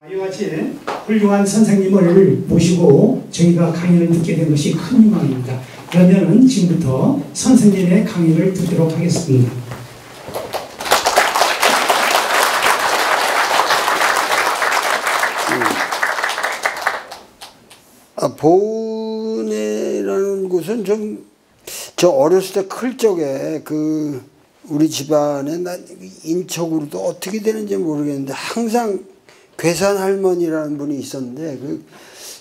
이와 같이 훌륭한 선생님을 모시고 저희가 강의를 듣게 된 것이 큰 영광입니다. 그러면 지금부터 선생님의 강의를 듣도록 하겠습니다. 보은회라는 곳은 저 어렸을 때 클 적에 우리 집안에 인척으로도 어떻게 되는지 모르겠는데 항상 괴산 할머니라는 분이 있었는데 그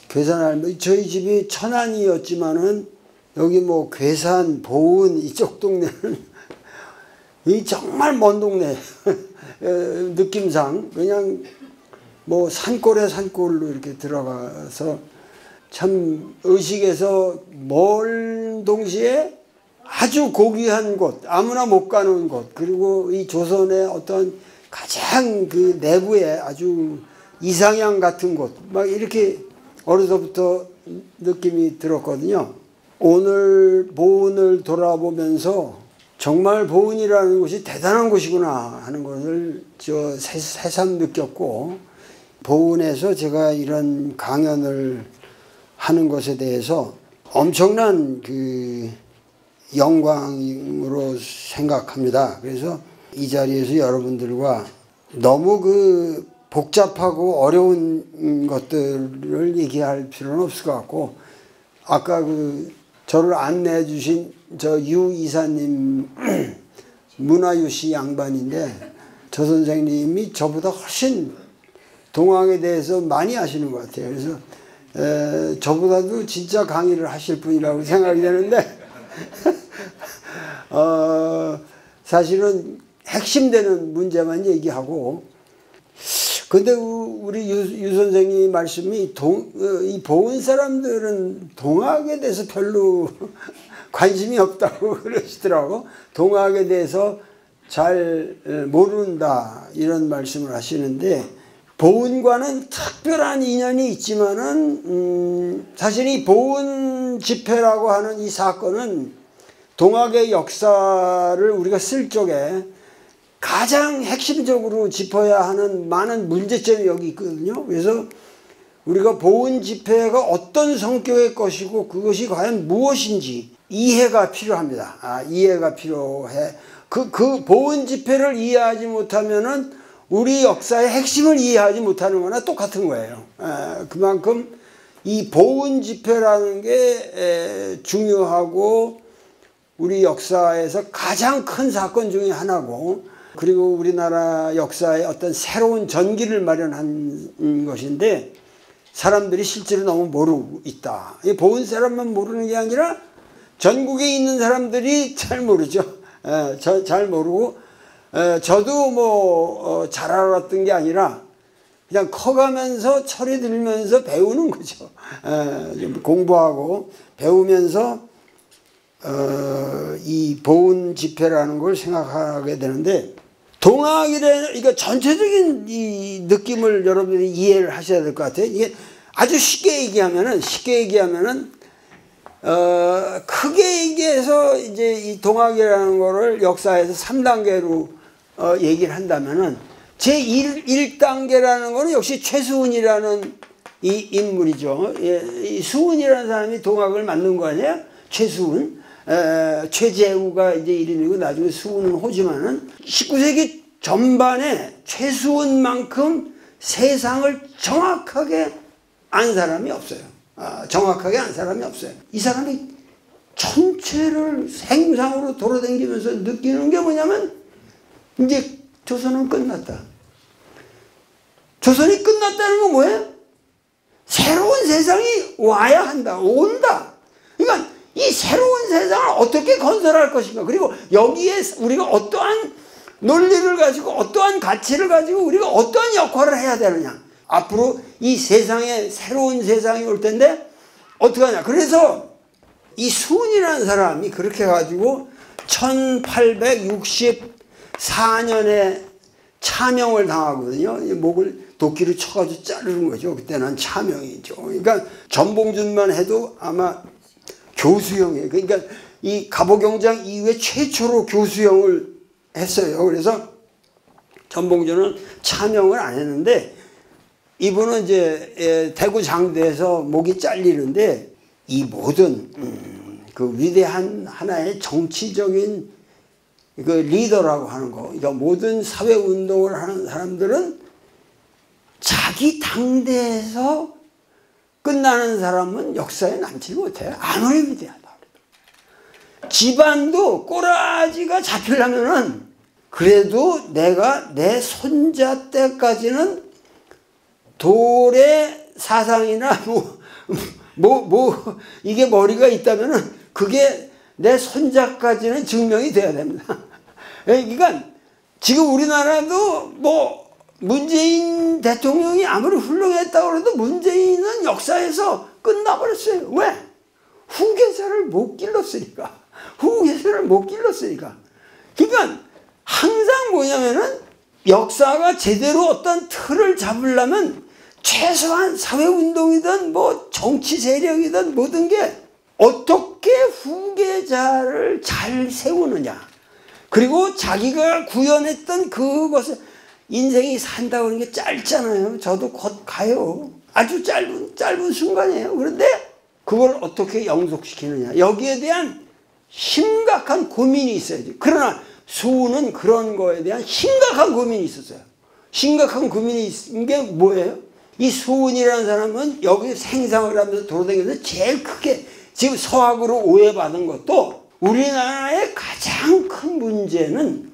괴산 할머니 저희 집이 천안이었지만은 여기 뭐 괴산, 보은 이쪽 동네는 이 정말 먼 동네 느낌상 그냥 뭐 산골에 산골로 이렇게 들어가서 참 의식에서 멀 동시에 아주 고귀한 곳, 아무나 못 가는 곳, 그리고 이 조선의 어떤 가장 그 내부에 아주 이상향 같은 곳, 막 이렇게 어려서부터 느낌이 들었거든요. 오늘 보은을 돌아보면서 정말 보은이라는 곳이 대단한 곳이구나 하는 것을 저 새삼 느꼈고, 보은에서 제가 이런 강연을 하는 것에 대해서 엄청난 영광으로 생각합니다. 그래서 이 자리에서 여러분들과 너무 복잡하고 어려운 것들을 얘기할 필요는 없을 것 같고, 아까 저를 안내해 주신 저 유 이사님 문화유 씨 양반인데, 저 선생님이 저보다 훨씬 동학에 대해서 많이 아시는 것 같아요. 그래서 저보다도 진짜 강의를 하실 분이라고 생각이 되는데 사실은 핵심되는 문제만 얘기하고, 근데 우리 유 선생님 말씀이 이 보은 사람들은 동학에 대해서 별로 관심이 없다고 그러시더라고. 동학에 대해서 잘 모른다 이런 말씀을 하시는데, 보은과는 특별한 인연이 있지만은 사실 이 보은 집회라고 하는 이 사건은 동학의 역사를 우리가 쓸 적에 가장 핵심적으로 짚어야 하는 많은 문제점이 여기 있거든요. 그래서 우리가 보은 집회가 어떤 성격의 것이고 그것이 과연 무엇인지 이해가 필요합니다. 이해가 필요해. 그 보은 집회를 이해하지 못하면은 우리 역사의 핵심을 이해하지 못하는 거나 똑같은 거예요. 그만큼 이 보은 집회라는 게 중요하고 우리 역사에서 가장 큰 사건 중에 하나고, 그리고 우리나라 역사에 어떤 새로운 전기를 마련한 것인데 사람들이 실제로 너무 모르고 있다. 이 보은 사람만 모르는 게 아니라 전국에 있는 사람들이 잘 모르죠. 잘 모르고, 저도 뭐 잘 알았던 게 아니라 그냥 커가면서 철이 들면서 배우는 거죠. 공부하고 배우면서 이 보은 집회라는 걸 생각하게 되는데, 동학이라는 이거 전체적인 이 느낌을 여러분들이 이해를 하셔야 될 것 같아요. 이게 아주 쉽게 얘기하면은 크게 얘기해서 이제 이 동학이라는 거를 역사에서 3단계로 얘기를 한다면은, 제1단계라는 거는 역시 최수훈이라는 이 인물이죠. 이 수훈이라는 사람이 동학을 만든 거 아니에요? 최수훈. 최재우가 이제 이름이고 나중에 수훈은 호지만은 19세기 전반에 최수훈만큼 세상을 정확하게 안 사람이 없어요. 정확하게 안 사람이 없어요. 이 사람이 전체를 생상으로 돌아다니면서 느끼는 게 뭐냐면, 이제 조선은 끝났다. 조선이 끝났다는 건 뭐예요? 새로운 세상이 와야 한다. 온다. 그러니까 이 새로운 세상을 어떻게 건설할 것인가, 그리고 여기에 우리가 어떠한 논리를 가지고 어떠한 가치를 가지고 우리가 어떠한 역할을 해야 되느냐. 앞으로 이 세상에 새로운 세상이 올 텐데 어떻게 하냐. 그래서 이 수훈이라는 사람이 그렇게 해가지고 1864년에 차명을 당하거든요. 목을 도끼를 쳐가지고 자르는 거죠. 그때는 차명이죠. 그러니까 전봉준만 해도 아마 교수형이에요. 그러니까 이 갑오경장 이후에 최초로 교수형을 했어요. 그래서 전봉준은 차명을 안 했는데 이분은 이제 대구 장대에서 목이 잘리는데 이 모든 그 위대한 하나의 정치적인 그 리더라고 하는 거, 그러니까 모든 사회 운동을 하는 사람들은 자기 당대에서 끝나는 사람은 역사에 남지 못해요. 아무리 위대하다. 집안도 꼬라지가 잡히려면은 그래도 내가 내 손자 때까지는 돌의 사상이나 이게 머리가 있다면은 그게 내 손자까지는 증명이 돼야 됩니다. 그러니까 지금 우리나라도 뭐 문재인 대통령이 아무리 훌륭했다고 해도 문재인은 역사에서 끝나버렸어요. 왜? 후계자를 못 길렀으니까. 후계자를 못 길렀으니까. 그러니까 항상 뭐냐면은 역사가 제대로 어떤 틀을 잡으려면 최소한 사회운동이든 뭐 정치 세력이든 모든 게 어떻게 후계자를 잘 세우느냐. 그리고 자기가 구현했던 그것을 인생이 산다고 하는 게 짧잖아요. 저도 곧 가요. 아주 짧은 순간이에요. 그런데 그걸 어떻게 영속시키느냐. 여기에 대한 심각한 고민이 있어야지. 그러나 수우는 그런 거에 대한 심각한 고민이 있었어요. 심각한 고민이 있은 게 뭐예요? 이 수은이라는 사람은 여기 생상을 하면서 돌아다니면서 제일 크게 지금 서학으로 오해받은 것도 우리나라의 가장 큰 문제는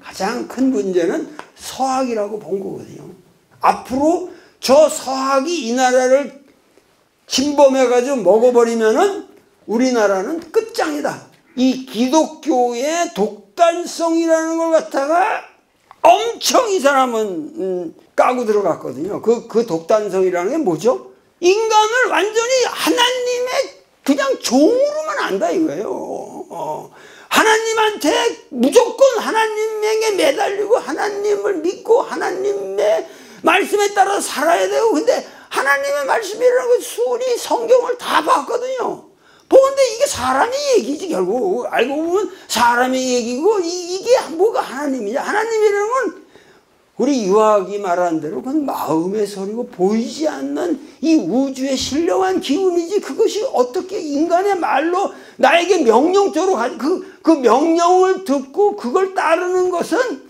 서학이라고 본 거거든요. 앞으로 저 서학이 이 나라를 침범해가지고 먹어버리면은 우리나라는 끝장이다. 이 기독교의 독단성이라는 걸 갖다가 엄청 이 사람은 까고 들어갔거든요. 그 독단성이라는 게 뭐죠? 인간을 완전히 하나님의 그냥 종으로만 안다 이거예요. 하나님한테 무조건 하나님에게 매달리고 하나님을 믿고 하나님의 말씀에 따라 살아야 되고, 근데 하나님의 말씀이라는 건 수은이 성경을 다 봤거든요. 보는데 이게 사람의 얘기지. 결국 알고 보면 사람의 얘기고 이게 뭐가 하나님이냐. 하나님이라는 건 우리 유학이 말한 대로 그건 마음의 소리고 보이지 않는 이 우주의 신령한 기운이지, 그것이 어떻게 인간의 말로 나에게 명령적으로 그 명령을 듣고 그걸 따르는 것은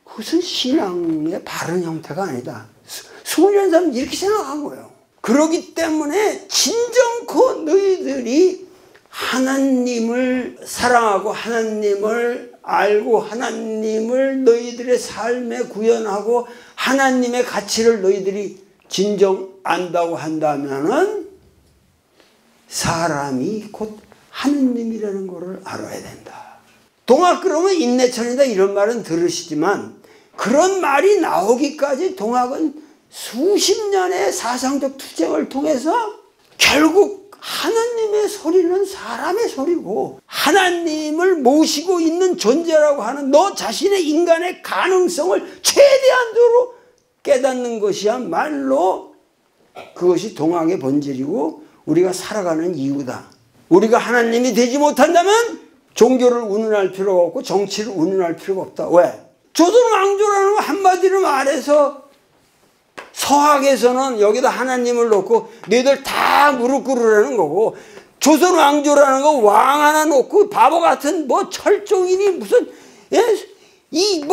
그것은 신앙의 바른 형태가 아니다. 수은이라는 사람은 이렇게 생각한 거예요. 그렇기 때문에 진정코 너희들이 하나님을 사랑하고 하나님을 알고 하나님을 너희들의 삶에 구현하고 하나님의 가치를 너희들이 진정 안다고 한다면은 사람이 곧 하느님이라는 것을 알아야 된다. 동학 그러면 인내천이다 이런 말은 들으시지만 그런 말이 나오기까지 동학은 수십 년의 사상적 투쟁을 통해서 결국 하나님의 소리는 사람의 소리고 하나님을 모시고 있는 존재라고 하는 너 자신의 인간의 가능성을 최대한으로 깨닫는 것이야말로 그것이 동학의 본질이고 우리가 살아가는 이유다. 우리가 하나님이 되지 못한다면 종교를 운운할 필요가 없고 정치를 운운할 필요가 없다. 왜? 조선 왕조라는 거 한마디로 말해서 서학에서는 여기다 하나님을 놓고 너희들 다 무릎 꿇으라는 거고, 조선 왕조라는 거 왕 하나 놓고 바보 같은 뭐 철종이니 무슨 이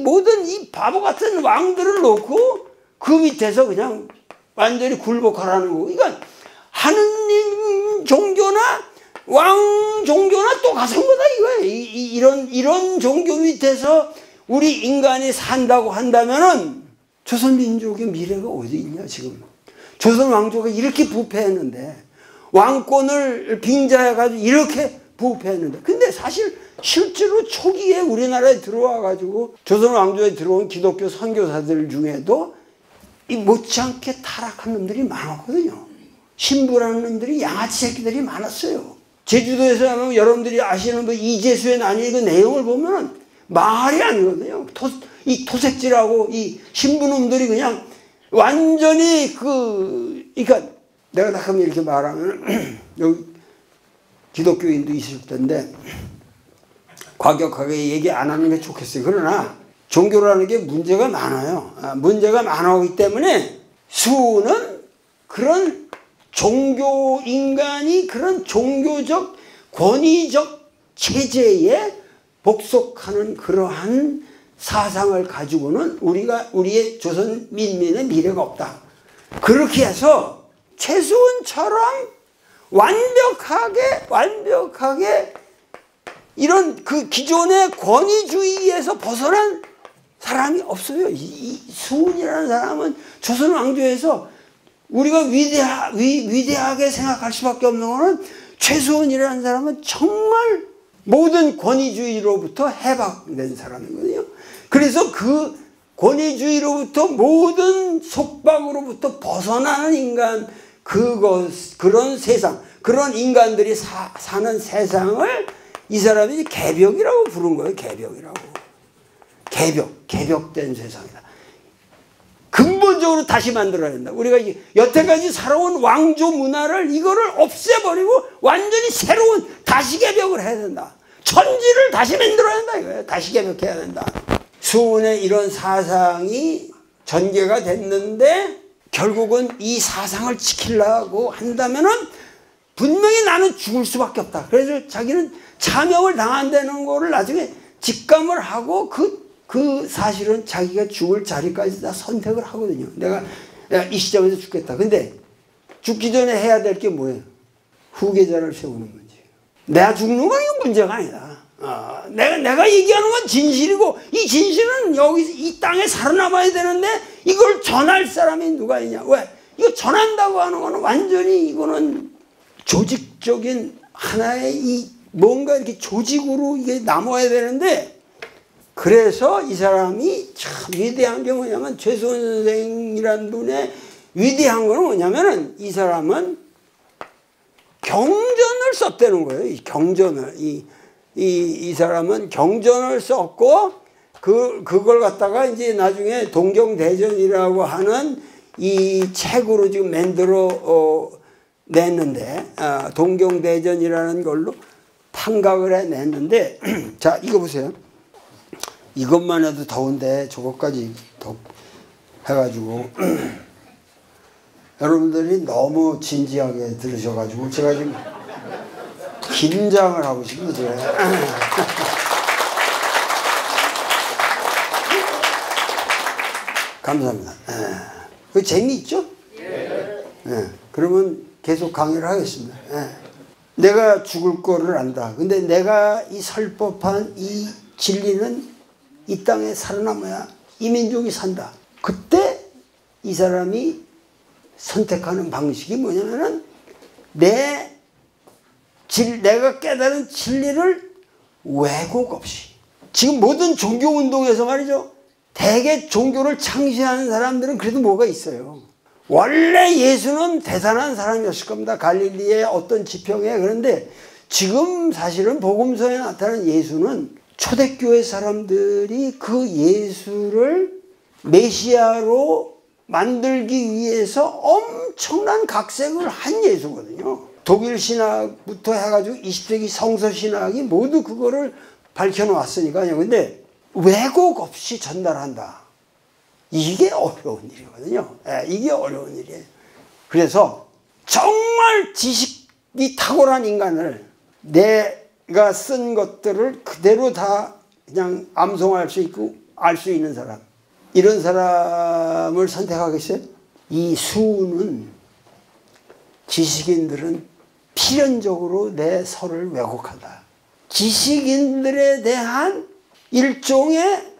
모든 이 바보 같은 왕들을 놓고 그 밑에서 그냥 완전히 굴복하라는 거고, 그러니까 하느님 종교나 왕 종교나 똑같은 거다 이거예요. 이런 종교 밑에서 우리 인간이 산다고 한다면은 조선 민족의 미래가 어디 있냐 지금. 조선 왕조가 이렇게 부패했는데, 왕권을 빙자해가지고 이렇게 부패했는데, 근데 사실 실제로 초기에 우리나라에 들어와가지고 조선 왕조에 들어온 기독교 선교사들 중에도 이 못지않게 타락한 놈들이 많았거든요. 신부라는 놈들이 양아치 새끼들이 많았어요. 제주도에서 하면 여러분들이 아시는 뭐 이재수의 난이 그 내용을 보면 말이 아니거든요. 이 토색질하고 이 신부놈들이 그냥 완전히 그러니까 내가 가끔 이렇게 말하면 여기 기독교인도 있을 텐데 과격하게 얘기 안 하는 게 좋겠어요. 그러나 종교라는 게 문제가 많아요. 문제가 많아오기 때문에 수는 그런 종교 인간이 그런 종교적 권위적 체제에 복속하는 그러한 사상을 가지고는 우리의 조선 민민의 미래가 없다. 그렇게 해서 최수원처럼 완벽하게 이런 그 기존의 권위주의에서 벗어난 사람이 없어요. 이 수훈이라는 사람은 조선 왕조에서 우리가 위대하게 생각할 수밖에 없는 것은 최수훈이라는 사람은 정말 모든 권위주의로부터 해방된 사람이거든요. 그래서 그 권위주의로부터 모든 속박으로부터 벗어나는 인간, 그런 세상, 그런 인간들이 사는 세상을 이 사람이 개벽이라고 부른 거예요. 개벽이라고. 개벽된 세상이다. 근본적으로 다시 만들어야 된다. 우리가 여태까지 살아온 왕조 문화를 이거를 없애버리고 완전히 새로운 다시 개벽을 해야 된다. 천지를 다시 만들어야 된다 이거예요. 다시 개벽해야 된다. 수훈의 이런 사상이 전개가 됐는데 결국은 이 사상을 지키려고 한다면은 분명히 나는 죽을 수밖에 없다. 그래서 자기는 차명을 당한다는 거를 나중에 직감을 하고 그 사실은 자기가 죽을 자리까지 다 선택을 하거든요. 내가 이 시점에서 죽겠다. 근데 죽기 전에 해야 될 게 뭐예요? 후계자를 세우는 문제예요. 내가 죽는 건 이건 문제가 아니다. 내가 얘기하는 건 진실이고 이 진실은 여기 이 땅에 살아남아야 되는데 이걸 전할 사람이 누가 있냐? 왜? 이거 전한다고 하는 거는 완전히 이거는 조직적인 하나의 뭔가 이렇게 조직으로 이게 남아야 되는데 그래서 이 사람이 참 위대한 게 뭐냐면 최수원 선생이라는 분의 위대한 거는 뭐냐면은 이 사람은 경전을 썼다는 거예요. 이 경전을 이 사람은 경전을 썼고 그걸 갖다가 이제 나중에 동경대전이라고 하는 이 책으로 지금 만들어 냈는데 동경대전이라는 걸로 판각을 해냈는데 자 이거 보세요. 이것만 해도 더운데 저것까지 더 해가지고 여러분들이 너무 진지하게 들으셔가지고 제가 지금 긴장을 하고 싶은데 감사합니다. 그 재미있죠? 그러면 계속 강의를 하겠습니다. 내가 죽을 거를 안다. 근데 내가 이 설법한 이 진리는 이 땅에 살아남아야 이 민족이 산다. 그때 이 사람이 선택하는 방식이 뭐냐면은 내가 깨달은 진리를 왜곡 없이 지금 모든 종교운동에서 말이죠. 대개 종교를 창시하는 사람들은 그래도 뭐가 있어요. 원래 예수는 대단한 사람이었을 겁니다. 갈릴리의 어떤 지평에. 그런데 지금 사실은 복음서에 나타난 예수는 초대교회 사람들이 그 예수를 메시아로 만들기 위해서 엄청난 각색을 한 예수거든요. 독일 신학부터 해가지고 20세기 성서 신학이 모두 그거를 밝혀놓았으니까요. 근데 왜곡 없이 전달한다. 이게 어려운 일이거든요. 이게 어려운 일이에요. 그래서 정말 지식이 탁월한 인간을 내가 쓴 것들을 그대로 다 그냥 암송할 수 있고 알 수 있는 사람. 이런 사람을 선택하겠어요? 이 수는 지식인들은 필연적으로 내 설을 왜곡한다. 지식인들에 대한 일종의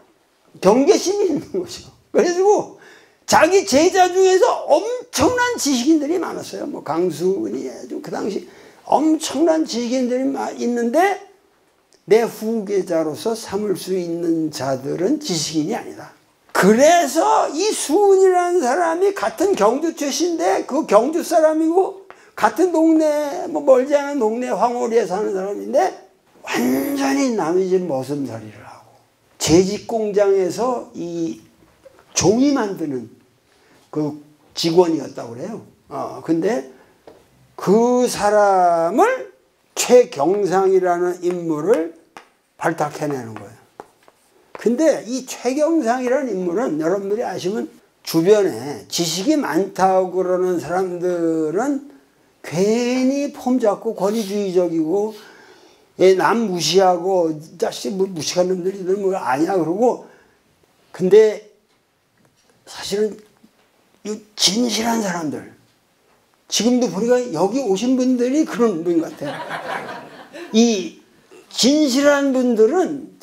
경계심이 있는 거죠. 그래가지고 자기 제자 중에서 엄청난 지식인들이 많았어요. 뭐 강수근이 그 당시 엄청난 지식인들이 있는데 내 후계자로서 삼을 수 있는 자들은 지식인이 아니다. 그래서 이 수훈이라는 사람이 같은 경주 출신인데 그 경주 사람이고 같은 동네 뭐 멀지 않은 동네 황홀리에 사는 사람인데 완전히 남의 집 머슴살이를 하고 재직공장에서 이 종이 만드는 그 직원이었다고 그래요. 근데 그 사람을 최경상이라는 인물을 발탁해내는 거예요. 근데 이 최경상이라는 인물은 여러분들이 아시면 주변에 지식이 많다고 그러는 사람들은 괜히 폼 잡고 권위주의적이고 남 무시하고 자식 무식한 놈들이 뭐 아니야 그러고, 근데 사실은 이 진실한 사람들, 지금도 보니까 여기 오신 분들이 그런 분 같아요. 이 진실한 분들은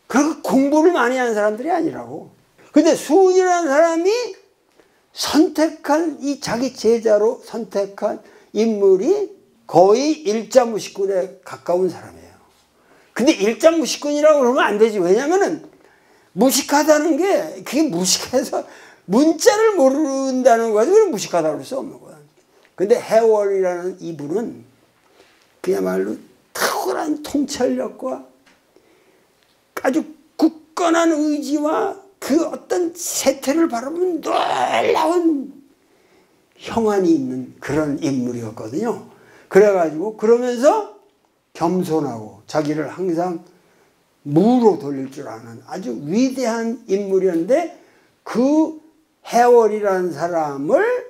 그렇게 공부를 많이 한 사람들이 아니라고. 근데 수훈이라는 사람이 선택한, 이 자기 제자로 선택한 인물이 거의 일자무식군에 가까운 사람이에요. 근데 일자무식군이라고 그러면 안 되지. 왜냐면은 무식하다는 게, 그게 무식해서 문자를 모른다는 거지, 그럼 무식하다고 할 수 없는 거야. 근데 해월이라는 이분은 그야말로 탁월한 통찰력과 아주 굳건한 의지와 그 어떤 세태를 바라보면 놀라운 형안이 있는 그런 인물이었거든요. 그래가지고 그러면서 겸손하고 자기를 항상 무로 돌릴 줄 아는 아주 위대한 인물이었는데, 그 해월이라는 사람을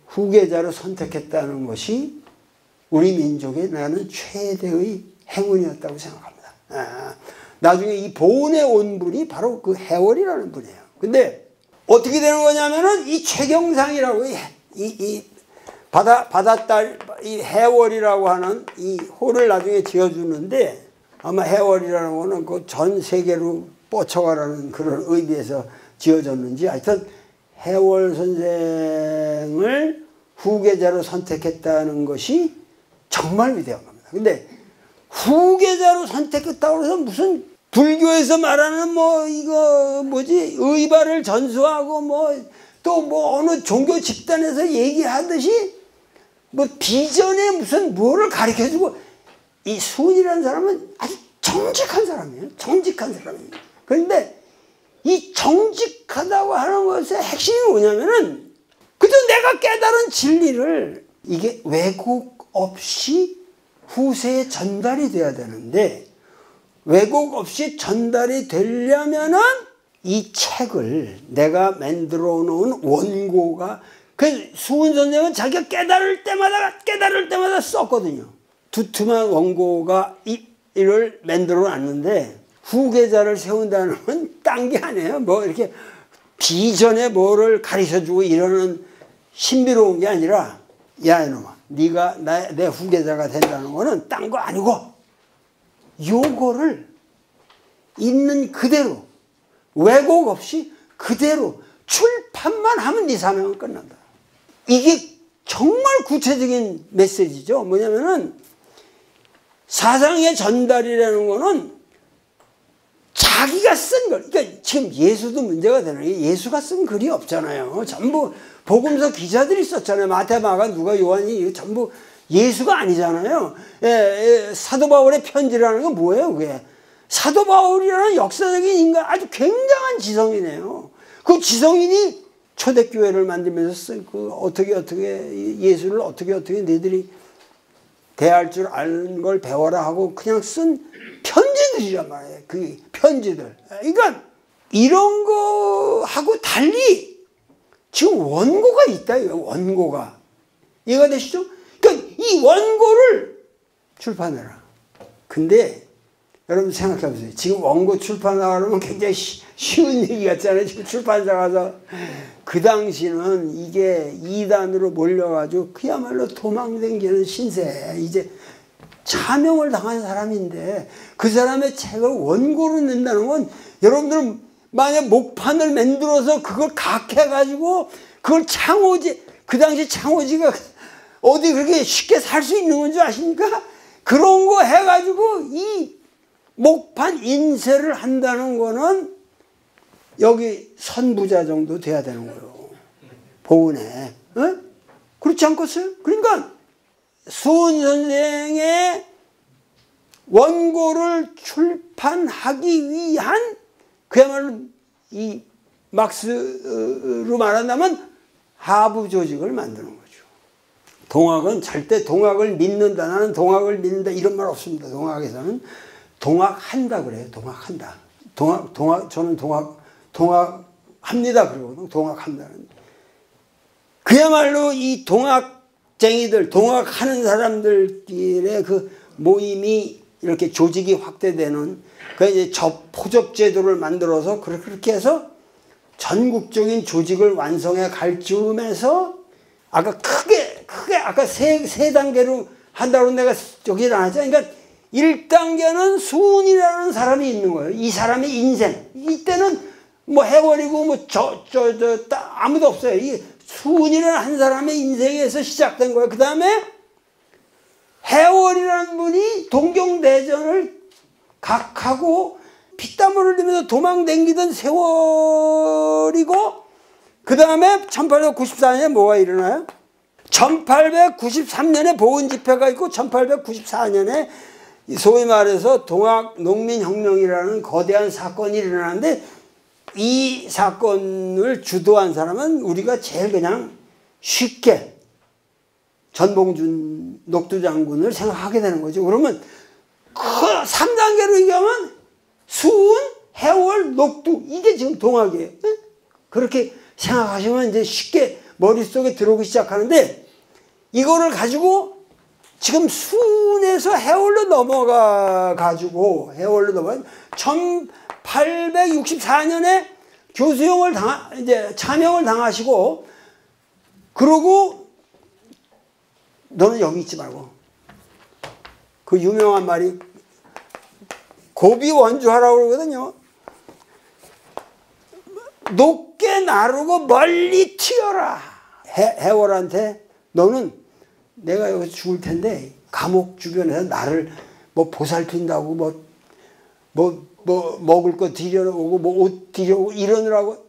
후계자로 선택했다는 것이 우리 민족의 나는 최대의 행운이었다고 생각합니다. 나중에 이 보은에 온 분이 바로 그 해월이라는 분이에요. 근데 어떻게 되는 거냐면은 이 최경상이라고 이 바닷딸 이 해월이라고 하는 이 호를 나중에 지어주는데, 아마 해월이라는 거는 그 전 세계로 뻗쳐가라는 그런 의미에서 지어졌는지, 하여튼 해월 선생을 후계자로 선택했다는 것이 정말 위대한 겁니다. 근데 후계자로 선택했다고 해서 무슨 불교에서 말하는 뭐 이거 뭐지 의발을 전수하고 뭐 또 뭐 어느 종교 집단에서 얘기하듯이 뭐 비전에 무슨 뭐를 가르쳐주고, 이 수훈이라는 사람은 아주 정직한 사람이에요. 정직한 사람이에요. 그런데 이 정직하다고 하는 것의 핵심이 뭐냐면은, 그저 내가 깨달은 진리를 이게 왜곡 없이 후세에 전달이 돼야 되는데, 왜곡 없이 전달이 되려면은 이 책을 내가 만들어 놓은 원고가, 그 수훈 선생은 자기가 깨달을 때마다 썼거든요. 두툼한 원고가 이를 만들어 놨는데, 후계자를 세운다는 건 딴 게 아니에요. 뭐 이렇게 비전에 뭐를 가르쳐주고 이러는 신비로운 게 아니라, 야 이놈아, 네가 내 후계자가 된다는 거는 딴 거 아니고, 요거를 있는 그대로 왜곡 없이 그대로 출판만 하면 네 사명은 끝난다. 이게 정말 구체적인 메시지죠. 뭐냐면은 사상의 전달이라는 거는 자기가 쓴 걸, 그러니까 지금 예수도 문제가 되는 게, 예수가 쓴 글이 없잖아요. 전부 복음서 기자들이 썼잖아요. 마태, 마가, 누가, 요한이 전부 예수가 아니잖아요. 사도 바울의 편지라는 건 뭐예요, 그게? 사도 바울이라는 역사적인 인간, 아주 굉장한 지성이네요. 그 지성인이 초대교회를 만들면서 그 어떻게 예수를 어떻게 너희들이 대할 줄 아는 걸 배워라 하고 그냥 쓴 편지들이란 말이에요. 그 편지들. 그러니까 이런 거하고 달리 지금 원고가 있다, 이거 원고가. 이해가 되시죠? 그러니까 이 원고를 출판해라. 근데 여러분 생각해 보세요. 지금 원고 출판하려면 굉장히 쉬운 얘기 같잖아요. 지금 출판사 가서. 그 당시는 이게 이단으로 몰려가지고 그야말로 도망다니는 신세. 이제 차명을 당한 사람인데 그 사람의 책을 원고로 낸다는 건, 여러분들은 만약 목판을 만들어서 그걸 각해가지고 그걸 창호지, 그 당시 창호지가 어디 그렇게 쉽게 살 수 있는 건 줄 아십니까? 그런 거 해가지고 이 목판 인쇄를 한다는 거는 여기 선부자 정도 돼야 되는 거예요. 보은에. 그렇지 않겠어요? 그러니까 수훈 선생의 원고를 출판하기 위한, 그야말로 이 막스로 말한다면 하부 조직을 만드는 거죠. 동학은 절대 동학을 믿는다, 나는 동학을 믿는다 이런 말 없습니다. 동학에서는 동학한다 그래요. 동학한다. 저는 동학합니다. 그러고 동학한다는. 그야말로 이 동학쟁이들, 동학하는 사람들끼리의 그 모임이 이렇게 조직이 확대되는 그 이제 포접제도를 만들어서 그렇게 해서 전국적인 조직을 완성해 갈 즈음에서 아까 크게 아까 세 단계로 한다고 내가 여기 나왔잖아요. 그러니까 1단계는 수은이라는 사람이 있는 거예요. 이 사람의 인생. 이때는 뭐 해월이고 뭐 아무도 없어요. 이 수은이라는 한 사람의 인생에서 시작된 거예요. 그 다음에 해월이라는 분이 동경대전을 각하고 피땀을 흘리면서 도망다니던 세월이고, 그 다음에 1894년에 뭐가 일어나요? 1893년에 보은집회가 있고 1894년에 소위 말해서 동학농민혁명이라는 거대한 사건이 일어나는데, 이 사건을 주도한 사람은 우리가 제일 그냥 쉽게 전봉준 녹두장군을 생각하게 되는 거죠. 그러면 그 3단계로 얘기하면 수은, 해월, 녹두, 이게 지금 동학이에요. 그렇게 생각하시면 이제 쉽게 머릿속에 들어오기 시작하는데, 이거를 가지고 지금 수은에서 해월로 넘어가가지고, 1864년에 교수형을 이제 참형을 당하시고, 그러고 너는 여기 있지 말고, 그 유명한 말이 고비 원주하라고 그러거든요. 높게 나르고 멀리 튀어라. 해월한테 너는 내가 여기서 죽을 텐데 감옥 주변에서 나를 뭐 보살핀다고 뭐 먹을 거 들여오고 뭐 옷 들여오고 이러느라고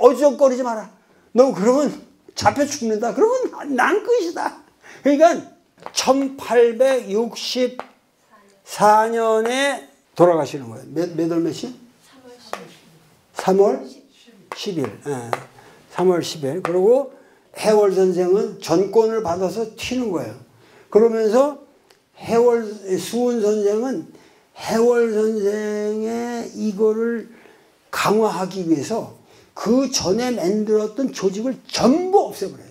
어정거리지 마라. 너 그러면 잡혀 죽는다. 그러면 난 끝이다. 그러니까 1864년에 돌아가시는 거예요. 몇 월 몇일? 3월 10일. 예. 3월 10일. 그리고 해월 선생은 전권을 받아서 튀는 거예요. 그러면서 수은 선생은 해월 선생의 이거를 강화하기 위해서 그 전에 만들었던 조직을 전부 없애버려요.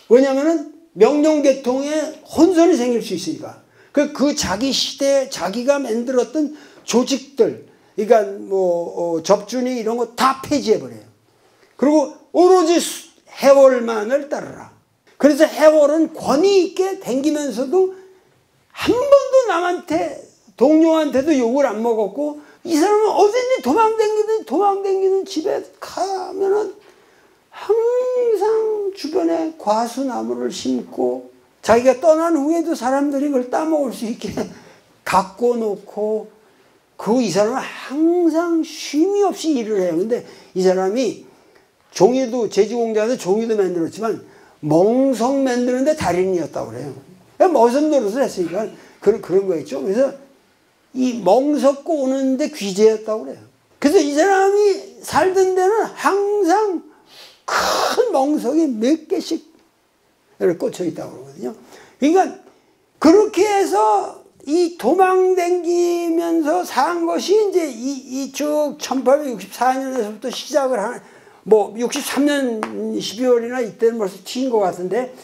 왜냐하면 명령계통에 혼선이 생길 수 있으니까. 그 자기 시대에 자기가 만들었던 조직들, 그러니까 뭐 접준이 이런 거 다 폐지해버려요. 그리고 오로지 해월만을 따르라. 그래서 해월은 권위 있게 댕기면서도 한 번도 남한테 동료한테도 욕을 안 먹었고, 이 사람은 어딘지 도망다니는 집에 가면은 항상 주변에 과수나무를 심고, 자기가 떠난 후에도 사람들이 그걸 따먹을 수 있게 갖고 놓고, 이 사람은 항상 쉼이 없이 일을 해요. 근데 이 사람이 제주공장에서 종이도 만들었지만 멍석 만드는데 달인이었다고 그래요. 머슴 노릇을 했으니까 그런 거 있죠. 그래서 이 멍석 꼬는데 귀재였다고 그래요. 그래서 이 사람이 살던 데는 항상 큰 멍석이 몇 개씩 꽂혀 있다고 그러거든요. 그러니까 그렇게 해서 이 도망다니면서 산 것이 이제 이쪽 1864년에서부터 시작을 하는, 뭐 63년 12월이나 이때는 벌써 튀인 것 같은데,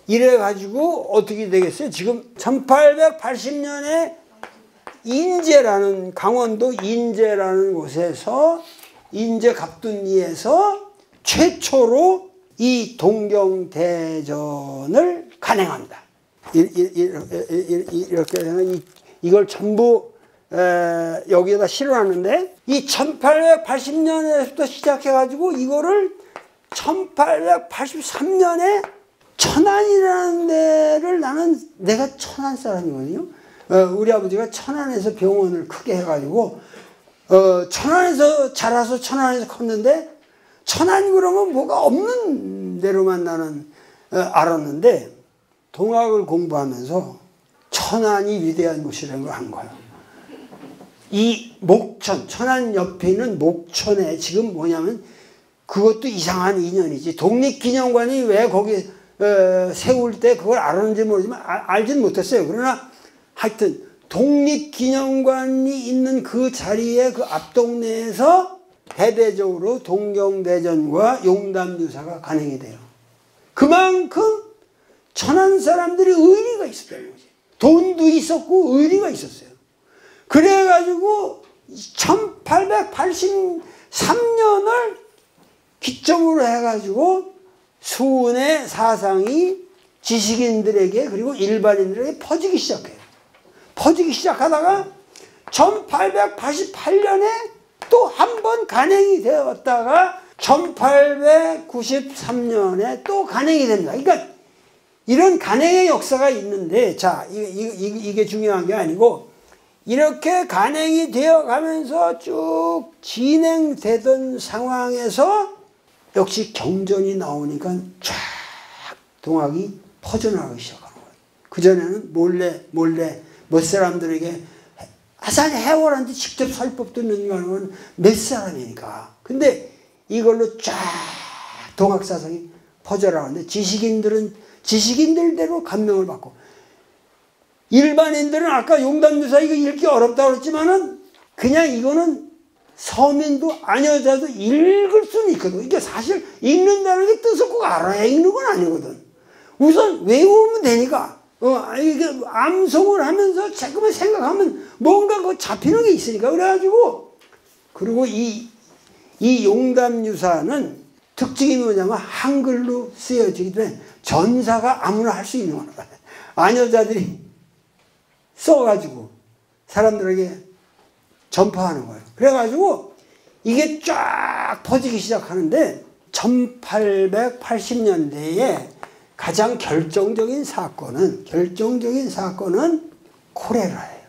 이래가지고 어떻게 되겠어요? 지금 1880년에 강원도 인제라는 곳에서, 인제 갑둔리에서 최초로 이 동경대전을 간행합니다. 이렇게 되면 이걸 전부 여기에다 실어놨는데, 이 1880년에부터 시작해가지고 이거를 1883년에 천안이라는 데를, 내가 천안 사람이거든요. 우리 아버지가 천안에서 병원을 크게 해가지고 천안에서 자라서 천안에서 컸는데, 천안이 그러면 뭐가 없는 데로만 나는 알았는데, 동학을 공부하면서 천안이 위대한 곳이라는 걸 한 거예요. 이 목천, 천안 옆에 있는 목천에 지금 뭐냐면, 그것도 이상한 인연이지. 독립기념관이 왜 거기 세울 때 그걸 알았는지 모르지만 알진 못했어요. 그러나 하여튼 독립기념관이 있는 그 자리에 그 앞동네에서 대대적으로 동경대전과 용담유사가 간행이 돼요. 그만큼 천안 사람들이 의리가 있었다는 거지. 돈도 있었고 의리가 있었어요. 그래가지고 1883년을 기점으로 해가지고 수훈의 사상이 지식인들에게 그리고 일반인들에게 퍼지기 시작해요. 퍼지기 시작하다가 1888년에 또 한 번 간행이 되었다가 1893년에 또 간행이 됩니다. 그러니까 이런 간행의 역사가 있는데, 자, 이게 중요한 게 아니고, 이렇게 간행이 되어 가면서 쭉 진행되던 상황에서 역시 경전이 나오니까 쫙 동학이 퍼져나가기 시작하는 거예요. 그전에는 몰래 몇 사람들에게 아산 해월한테 직접 설법 듣는 건 몇 사람이니까. 근데 이걸로 쫙 동학사상이 퍼져나가는데 지식인들은 지식인들대로 감명을 받고, 일반인들은 아까 용담유사 이거 읽기 어렵다고 그랬지만은 그냥 이거는 서민도 아녀자도 읽을 수는 있거든. 이게 사실 읽는다는 게 뜻을 꼭 알아야 읽는 건 아니거든. 우선 외우면 되니까. 이게 암송을 하면서 자꾸만 생각하면 뭔가 그 잡히는 게 있으니까. 그래가지고, 그리고 이 용담유사는 특징이 뭐냐면 한글로 쓰여지기 때문에 전사가 아무나 할 수 있는 거야. 아녀자들이 써가지고 사람들에게 전파하는 거예요. 그래가지고 이게 쫙 퍼지기 시작하는데 1880년대에 가장 결정적인 사건은 콜레라예요.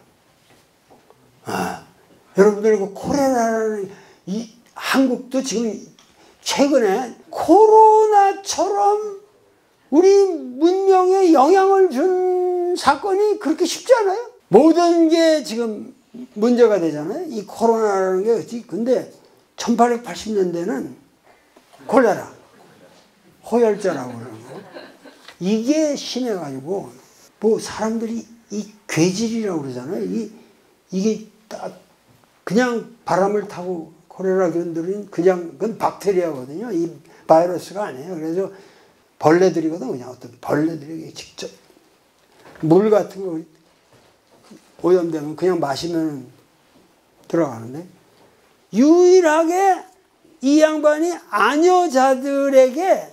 여러분들 그 콜레라는 이 한국도 지금 최근에 코로나처럼 우리 문명에 영향을 준 사건이 그렇게 쉽지 않아요? 모든 게 지금 문제가 되잖아요. 이 코로나라는 게. 근데 1880년대는 콜레라, 호열자라고 그러는 거. 이게 심해가지고 뭐 사람들이 이 괴질이라고 그러잖아요. 이게 딱 그냥 바람을 타고 콜레라균들은 그냥 그건 박테리아거든요. 이 바이러스가 아니에요. 그래서 벌레들이거든. 그냥 어떤 벌레들이 직접 물 같은 거 오염되면 그냥 마시면 들어가는데, 유일하게 이 양반이 아녀자들에게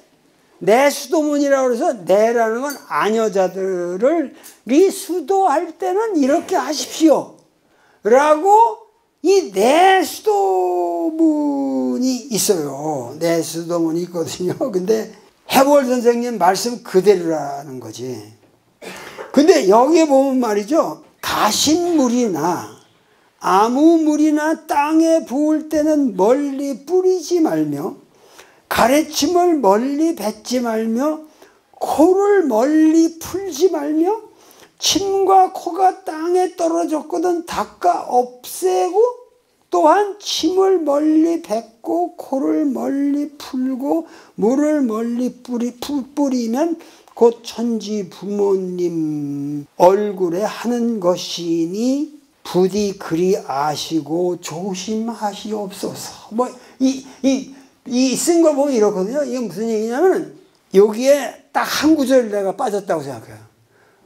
내수도문이라고 해서, 내라는 건 아녀자들을 수도할 때는 이렇게 하십시오 라고 이 내수도문이 있어요. 내수도문이 있거든요. 근데 해월 선생님 말씀 그대로라는 거지. 근데 여기에 보면 말이죠, 가신물이나 아무 물이나 땅에 부을 때는 멀리 뿌리지 말며, 가래침을 멀리 뱉지 말며, 코를 멀리 풀지 말며, 침과 코가 땅에 떨어졌거든 닦아 없애고, 또한 침을 멀리 뱉고 코를 멀리 풀고 물을 멀리 뿌리면 곧 천지 부모님 얼굴에 하는 것이니 부디 그리 아시고 조심하시옵소서. 뭐 이 쓴 거 보면 이렇거든요. 이게 무슨 얘기냐면, 여기에 딱 한 구절 내가 빠졌다고 생각해요.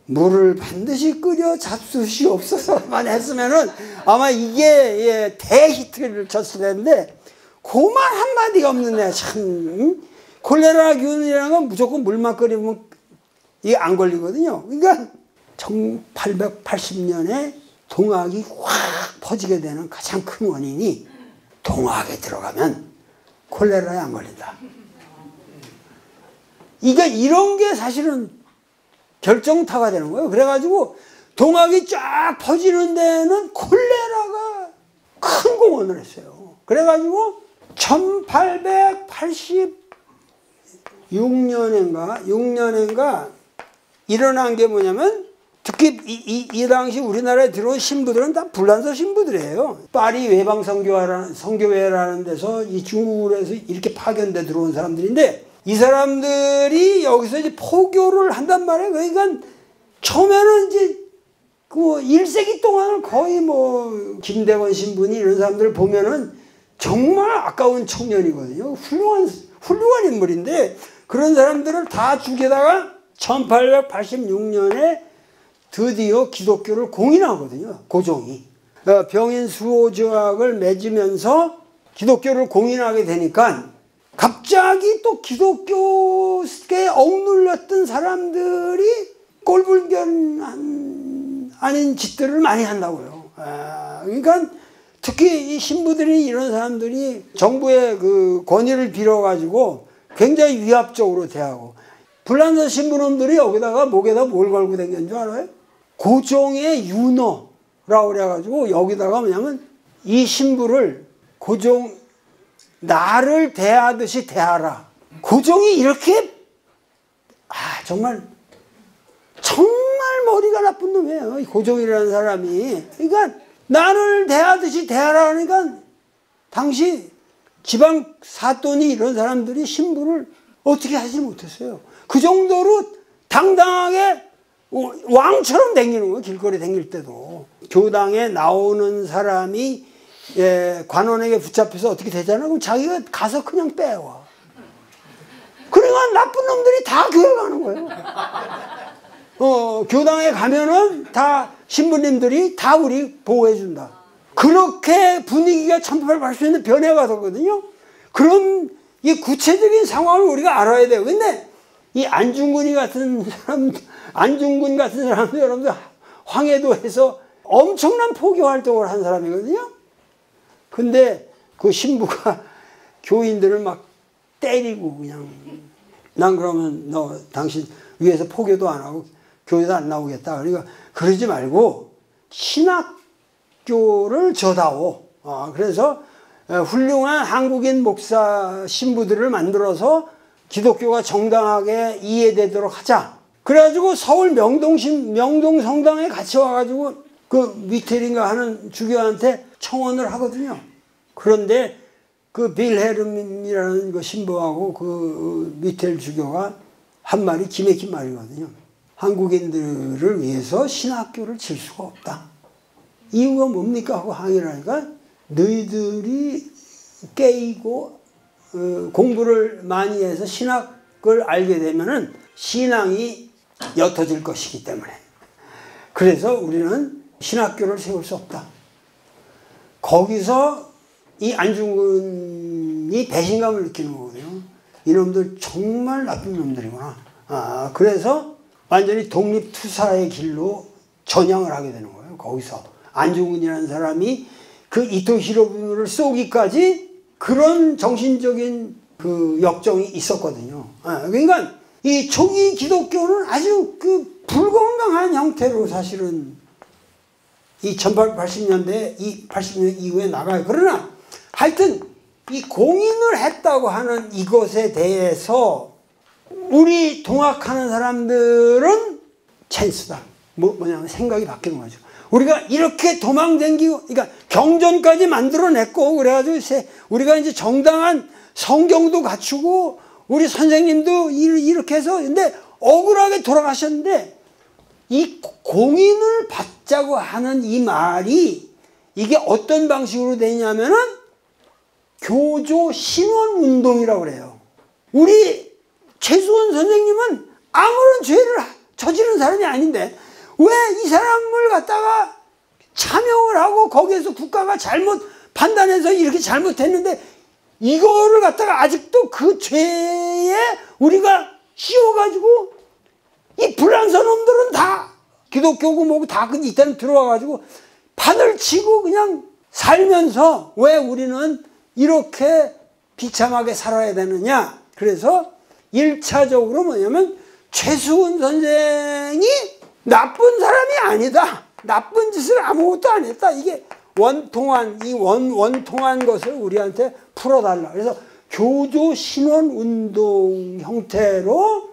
물을 반드시 끓여 잡수시옵소서만 했으면은 아마 이게 대히트를 쳤을 텐데, 그 말 한마디가 없는데 참. 콜레라균이라는 건 무조건 물만 끓이면 이게 안 걸리거든요. 그러니까 1880년에 동학이 확 퍼지게 되는 가장 큰 원인이, 동학에 들어가면 콜레라에 안 걸린다. 그러니까 이런 게 사실은 결정타가 되는 거예요. 그래가지고 동학이 쫙 퍼지는 데는 콜레라가 큰 공헌을 했어요. 그래가지고 1886년인가 일어난 게 뭐냐면, 특히 이 당시 우리나라에 들어온 신부들은 다 불란서 신부들이에요. 파리 외방선교회라는 데서 이 중국으로 해서 이렇게 파견돼 들어온 사람들인데, 이 사람들이 여기서 이제 포교를 한단 말이에요. 그러니까 처음에는 이제 그 1세기 동안을 거의 뭐 김대건 신부니 이런 사람들 보면은 정말 아까운 청년이거든요. 훌륭한 인물인데 그런 사람들을 다 죽여다가 1886년에 드디어 기독교를 공인하거든요. 고종이. 병인 수호조약을 맺으면서 기독교를 공인하게 되니까 갑자기 또 기독교에 억눌렸던 사람들이 꼴불견 아닌 짓들을 많이 한다고요. 그러니까 특히 이 신부들이 이런 사람들이 정부의 그 권위를 빌어가지고 굉장히 위압적으로 대하고 불란서 신부놈들이 여기다가 목에다 뭘 걸고 다녔는 줄 알아요? 고종의 윤호라고 그래가지고 여기다가 뭐냐면 이 신부를 고종 나를 대하듯이 대하라. 고종이 이렇게 정말 머리가 나쁜 놈이에요. 이 고종이라는 사람이. 그러니까 나를 대하듯이 대하라 하니까 당시 지방 사또니 이런 사람들이 신부를 어떻게 하지 못했어요. 그 정도로 당당하게 왕처럼 다니는 거예요. 길거리 다닐 때도. 교당에 나오는 사람이 관원에게 붙잡혀서 어떻게 되잖아. 그럼 자기가 가서 그냥 빼와. 그러니까 나쁜 놈들이 다 교회 가는 거예요. 교당에 가면은 다 신부님들이 다 우리 보호해준다. 그렇게 분위기가 1880년대 변해가거든요. 그런 이 구체적인 상황을 우리가 알아야 돼요. 근데 이 안중근 같은 사람도 여러분들 황해도에서 엄청난 포교 활동을 한 사람이거든요. 근데 그 신부가 교인들을 막 때리고 그냥 난 그러면 너 당신 위에서 포교도 안 하고 교회도 안 나오겠다. 그러니까 그러지 말고 신학교를 줘다오. 그래서 훌륭한 한국인 목사 신부들을 만들어서 기독교가 정당하게 이해되도록 하자. 그래가지고 서울 명동 성당에 같이 와가지고 그 미테린가 하는 주교한테 청원을 하거든요. 그런데 그 빌헤름이라는 그 신부하고 그 미텔 주교가 한 말이 기맥힌 말이거든요. 한국인들을 위해서 신학교를 질 수가 없다. 이유가 뭡니까? 하고 항의를 하니까 너희들이 깨이고 공부를 많이 해서 신학을 알게 되면은 신앙이 옅어질 것이기 때문에 그래서 우리는 신학교를 세울 수 없다. 거기서 이 안중근이 배신감을 느끼는 거거든요. 이놈들 정말 나쁜 놈들이구나. 그래서 완전히 독립투사의 길로 전향을 하게 되는 거예요. 거기서 안중근이라는 사람이 그 이토 히로부미를 쏘기까지 그런 정신적인 그 역정이 있었거든요. 그러니까 이 초기 기독교는 아주 그 불건강한 형태로 사실은 이 1880년대, 80년 이후에 나가요. 그러나 하여튼 이 공인을 했다고 하는 이것에 대해서 우리 동학하는 사람들은 찬스다. 뭐냐면 생각이 바뀌는 거죠. 우리가 이렇게 도망다니고, 그러니까 경전까지 만들어냈고, 그래가지고 우리가 이제 정당한 성경도 갖추고, 우리 선생님도 이렇게 해서, 근데 억울하게 돌아가셨는데, 이 공인을 받자고 하는 이 말이, 이게 어떤 방식으로 되냐면은, 교조 신원 운동이라고 그래요. 우리 최수원 선생님은 아무런 죄를 저지른 사람이 아닌데, 왜 이 사람을 갖다가 차명을 하고 거기에서 국가가 잘못 판단해서 이렇게 잘못했는데 이거를 갖다가 아직도 그 죄에 우리가 씌워가지고 이 불란서 놈들은 다 기독교고 뭐고 다 이때는 들어와가지고 판을 치고 그냥 살면서 왜 우리는 이렇게 비참하게 살아야 되느냐. 그래서 1차적으로 뭐냐면 최수훈 선생이 나쁜 사람이 아니다. 나쁜 짓을 아무것도 안 했다. 이게 원통한 것을 우리한테 풀어달라. 그래서 교조 신원 운동 형태로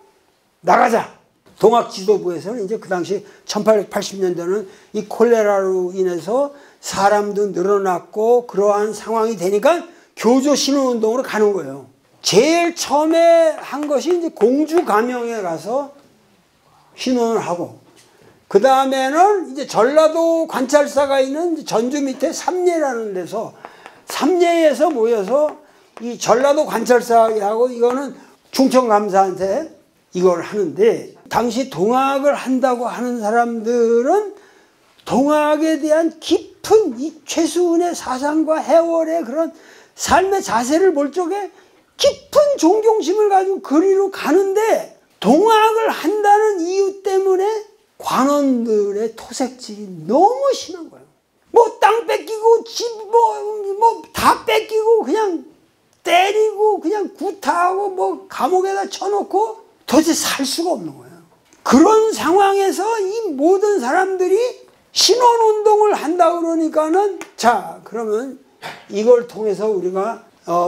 나가자. 동학 지도부에서는 이제 그 당시 1880년대는 이 콜레라로 인해서 사람도 늘어났고 그러한 상황이 되니까 교조 신원 운동으로 가는 거예요. 제일 처음에 한 것이 이제 공주 가명에 가서 신원을 하고 그 다음에는 이제 전라도 관찰사가 있는 전주 밑에 삼례라는 데서 삼례에서 모여서 이 전라도 관찰사하고 이거는 충청감사한테 이걸 하는데, 당시 동학을 한다고 하는 사람들은 동학에 대한 깊은 이 최수은의 사상과 해월의 그런 삶의 자세를 볼 적에 깊은 존경심을 가지고 그리로 가는데, 동학을 한다는 이유 때문에 관원들의 토색질이 너무 심한 거예요. 뭐 땅 뺏기고 집 뭐 다 뺏기고 그냥 때리고 그냥 구타하고 뭐 감옥에다 쳐놓고 도대체 살 수가 없는 거예요. 그런 상황에서 이 모든 사람들이 신원운동을 한다 그러니까는, 자 그러면 이걸 통해서 우리가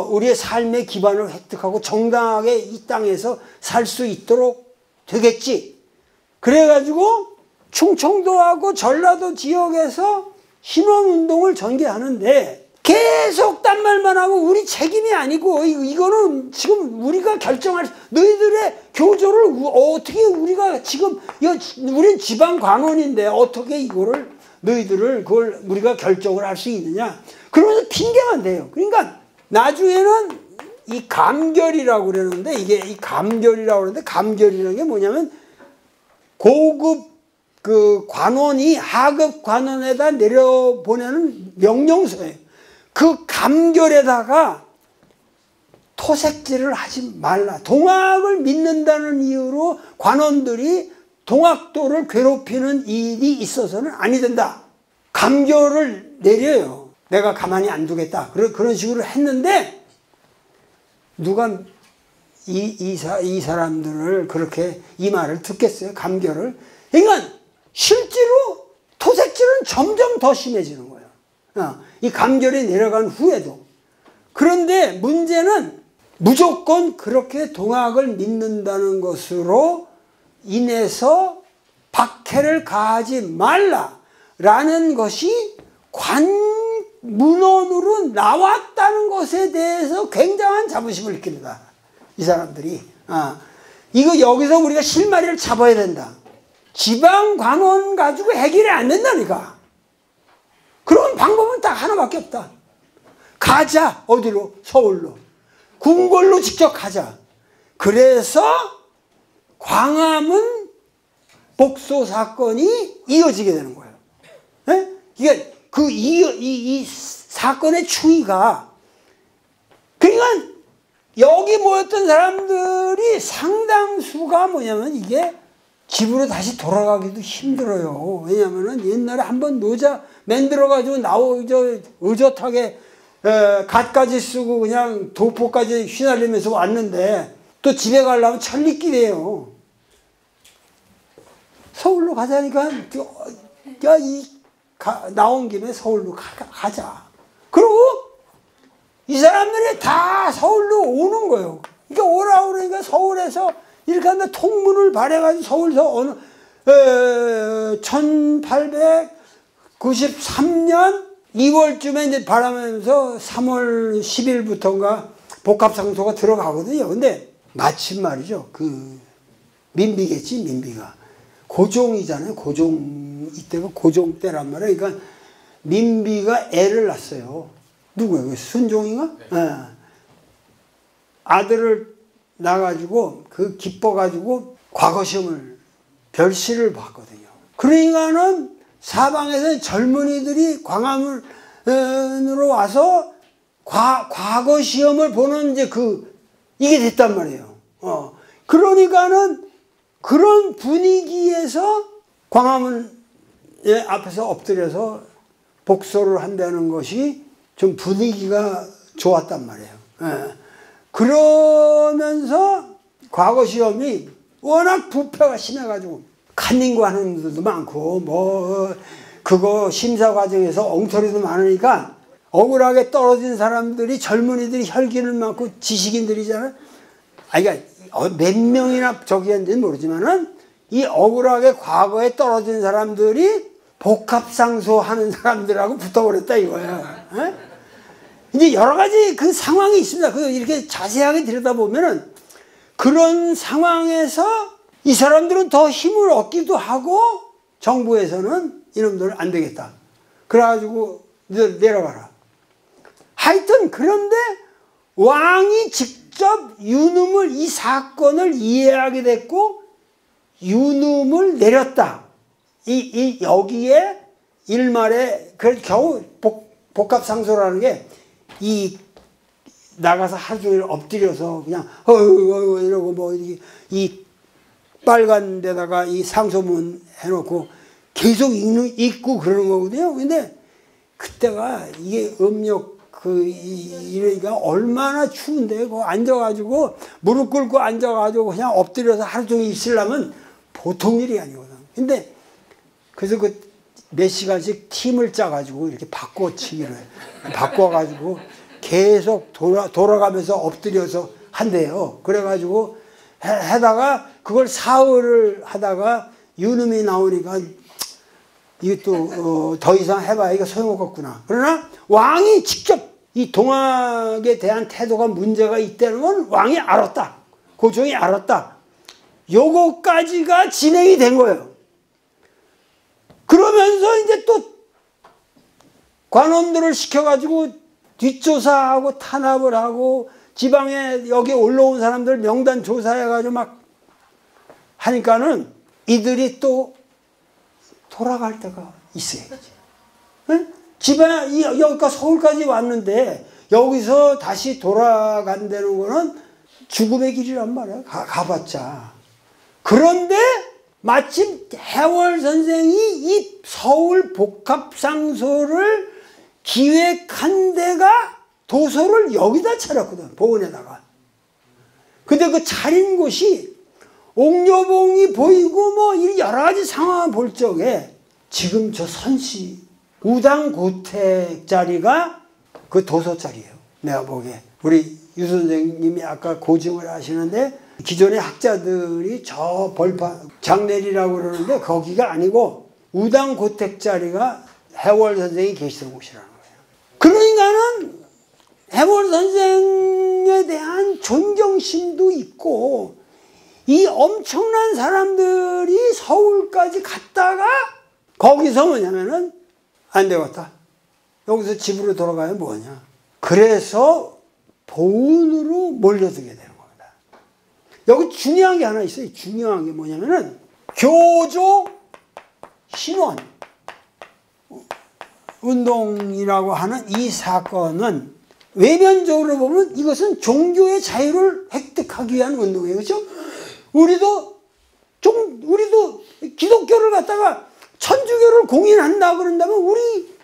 우리의 삶의 기반을 획득하고 정당하게 이 땅에서 살 수 있도록 되겠지. 그래가지고 충청도하고 전라도 지역에서 신원운동을 전개하는데, 계속 딴 말만 하고 우리 책임이 아니고 이거는 지금 우리가 결정할, 너희들의 교조를 어떻게 우리가 지금, 우린 지방 관원인데 어떻게 이거를 너희들을 그걸 우리가 결정을 할 수 있느냐. 그러면서 핑계만 대요. 그러니까 나중에는 이 감결이라고 그러는데, 이게 이 감결이라고 그러는데, 감결이라는 게 뭐냐면 고급 그 관원이 하급 관원에다 내려보내는 명령서예요. 그 감결에다가 토색질을 하지 말라. 동학을 믿는다는 이유로 관원들이 동학도를 괴롭히는 일이 있어서는 아니 된다. 감결을 내려요. 내가 가만히 안 두겠다. 그런 식으로 했는데, 누가 이 사람들을 그렇게 이 말을 듣겠어요? 감결을. 그러니까 실제로 토색질은 점점 더 심해지는 거예요. 이 감결이 내려간 후에도. 그런데 문제는 무조건 그렇게 동학을 믿는다는 것으로 인해서 박해를 가하지 말라라는 것이 관문헌으로 나왔다는 것에 대해서 굉장한 자부심을 느낍니다. 이 사람들이. 이거 여기서 우리가 실마리를 잡아야 된다. 지방 관원 가지고 해결이 안 된다니까. 그런 방법은 딱 하나밖에 없다. 가자. 어디로? 서울로. 궁궐로 직접 가자. 그래서 광화문 복소 사건이 이어지게 되는 거예요. 네? 이게 이 사건의 추이가, 그러니까 여기 모였던 사람들이 상당수가 뭐냐면 이게 집으로 다시 돌아가기도 힘들어요. 왜냐면은 옛날에 한번 노자 만들어가지고 의젓하게 갓까지 쓰고 그냥 도포까지 휘날리면서 왔는데, 또 집에 가려면 천리길이에요. 서울로 가자니까, 나온 김에 서울로 가자. 그리고 이 사람들이 다 서울로 오는 거예요. 그러니까 오라고 그러니까 서울에서 이렇게 한다 통문을 발해가지고 서울서 어느 1893년 2월쯤에 이제 바라면서 3월 10일부터인가 복합상소가 들어가거든요. 근데 마침 말이죠. 그 민비겠지, 민비가. 고종이잖아요. 고종, 이때가 고종 때란 말이에요. 그러니까 민비가 애를 낳았어요. 누구예요? 순종인가? 네. 아들을 낳아가지고 그 기뻐가지고 과거시험을 별시를 봤거든요. 그러니까는 사방에서 젊은이들이 광화문으로 와서 과거시험을 보는 이제 이게 됐단 말이에요. 그러니까는 그런 분위기에서 광화문 앞에서 엎드려서 복소를 한다는 것이 좀 분위기가 좋았단 말이에요. 그러면서 과거시험이 워낙 부패가 심해가지고 칸닝구 하는 분들도 많고 그거 심사 과정에서 엉터리도 많으니까 억울하게 떨어진 사람들이 젊은이들이 혈기는 많고 지식인들이잖아요. 그러니까 몇 명이나 저기였는지는 모르지만은 이 억울하게 과거에 떨어진 사람들이 복합상소하는 사람들하고 붙어버렸다 이거예요. 이제 여러 가지 그 상황이 있습니다. 이렇게 자세하게 들여다보면은 그런 상황에서 이 사람들은 더 힘을 얻기도 하고 정부에서는 이놈들 안 되겠다. 그래가지고 너들 내려가라. 하여튼 그런데 왕이 직접 유놈을 이 사건을 이해하게 됐고 유놈을 내렸다. 여기에 일말에 그 겨우 복합상소라는 게 이 나가서 하루 종일 엎드려서 그냥 이러고 뭐 이 빨간 데다가 이 상소문 해놓고 계속 읽고 그러는 거거든요. 근데 그때가 이게 음력 이러니까 얼마나 추운데 그 앉아가지고 무릎 꿇고 앉아가지고 그냥 엎드려서 하루 종일 있으려면 보통 일이 아니거든. 근데 그래서 그 몇 시간씩 팀을 짜가지고 이렇게 바꿔치기를 바꿔가지고 계속 돌아가면서 엎드려서 한대요. 그래가지고 해다가 그걸 사흘을 하다가 유놈이 나오니까 이것도 더 이상 해봐야 이거 소용없겠구나. 그러나 왕이 직접 이 동학에 대한 태도가 문제가 있다는 건 왕이 알았다. 고종이 알았다. 요거까지가 진행이 된 거예요. 그러면서 이제 또 관원들을 시켜가지고 뒷조사하고 탄압을 하고 지방에 여기 올라온 사람들 명단 조사해가지고 막 하니까는 이들이 또 돌아갈 때가 있어야지. 응? 집에 여기까지 서울까지 왔는데 여기서 다시 돌아간다는 거는 죽음의 길이란 말이야. 가봤자. 그런데 마침 해월 선생이 이 서울 복합상소를 기획한 데가 도서를 여기다 차렸거든. 보은에다가. 근데 그 차린 곳이 옥녀봉이 보이고 뭐 여러 가지 상황을 볼 적에 지금 저 선씨 우당고택 자리가 그 도서 자리예요. 내가 보기에. 우리 유 선생님이 아까 고증을 하시는데 기존의 학자들이 저 벌판 장내리라고 그러는데 거기가 아니고 우당고택 자리가 해월 선생이 계시던 곳이라는 거예요. 그러니까는 해월 선생에 대한 존경심도 있고 이 엄청난 사람들이 서울까지 갔다가 거기서 뭐냐면은 안 되겠다. 여기서 집으로 돌아가면 뭐냐. 그래서 보은으로 몰려들게 되는 겁니다. 여기 중요한 게 하나 있어요. 중요한 게 뭐냐면은 교조 신원 운동이라고 하는 이 사건은 외면적으로 보면 이것은 종교의 자유를 획득하기 위한 운동이에요. 그렇죠? 우리도 기독교를 갖다가 천주교를 공인한다 그런다면 우리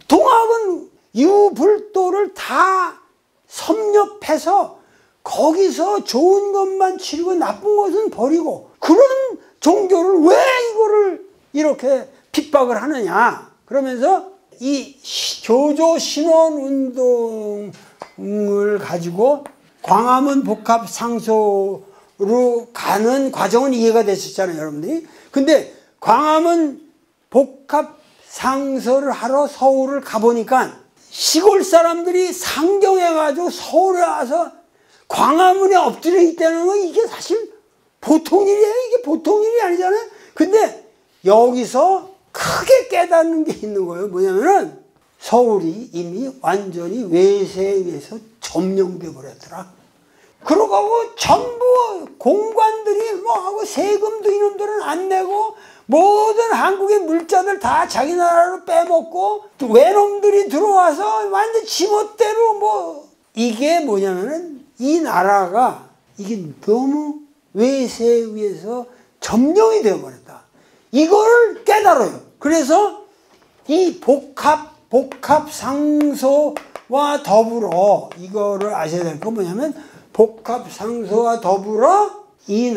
동학은 유불도를 다 섭렵해서 거기서 좋은 것만 치르고 나쁜 것은 버리고 그런 종교를 왜 이거를 이렇게 핍박을 하느냐. 그러면서 이 교조 신원 운동을 가지고 광화문 복합 상소로 가는 과정은 이해가 됐었잖아요, 여러분들이. 근데 광화문 복합 상소를 하러 서울을 가보니까 시골 사람들이 상경해가지고 서울에 와서 광화문에 엎드려 있다는 건 이게 사실 보통 일이에요. 이게 보통 일이 아니잖아요. 근데 여기서 크게 깨닫는 게 있는 거예요. 뭐냐면은 서울이 이미 완전히 외세에 의해서 점령돼 버렸더라. 그러고 전부 공관들이 뭐 하고 세금도 이놈들은 안 내고 모든 한국의 물자들 다 자기 나라로 빼먹고 또 외놈들이 들어와서 완전 지멋대로 뭐 이게 뭐냐면은 이 나라가 이게 너무 외세에 의해서 점령이 되어버렸다. 이걸 깨달아요. 그래서 이 복합상소와 더불어 이거를 아셔야 될 건 뭐냐면 복합상소와 더불어 이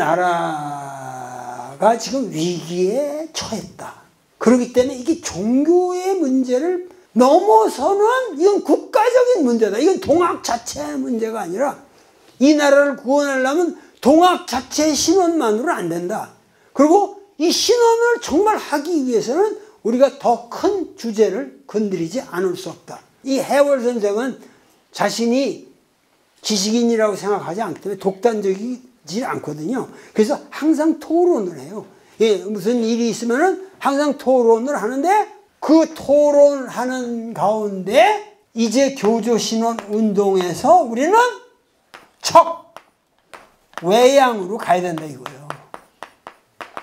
나라가 지금 위기에 처했다. 그렇기 때문에 이게 종교의 문제를 넘어서는 이건 국가적인 문제다. 이건 동학 자체의 문제가 아니라 이 나라를 구원하려면 동학 자체의 신원만으로는 안 된다. 그리고 이 신원을 정말 하기 위해서는 우리가 더 큰 주제를 건드리지 않을 수 없다. 이 해월 선생은 자신이 지식인이라고 생각하지 않기 때문에 독단적이지 않거든요. 그래서 항상 토론을 해요. 예, 무슨 일이 있으면은 항상 토론을 하는데 그 토론하는 가운데 이제 교조신원 운동에서 우리는 척 외양으로 가야 된다 이거예요.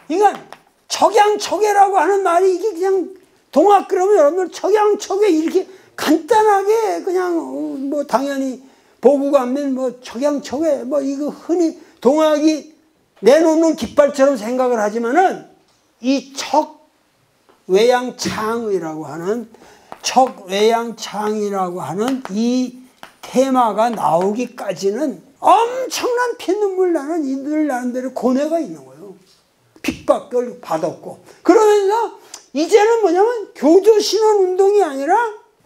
그러니까 척양척애라고 하는 말이 이게 그냥 동학 그러면 여러분들 척양척애 이렇게 간단하게 그냥 뭐 당연히 보고가면 뭐 척양척애 뭐 이거 흔히 동학이 내놓는 깃발처럼 생각을 하지만은 이 척외양창이라고 하는 척외양창이라고 하는 이 테마가 나오기까지는 엄청난 피눈물 나는 이들 나름대로 고뇌가 있는 거예요. 핍박을 받았고 그러면서 이제는 뭐냐면 교조신원 운동이 아니라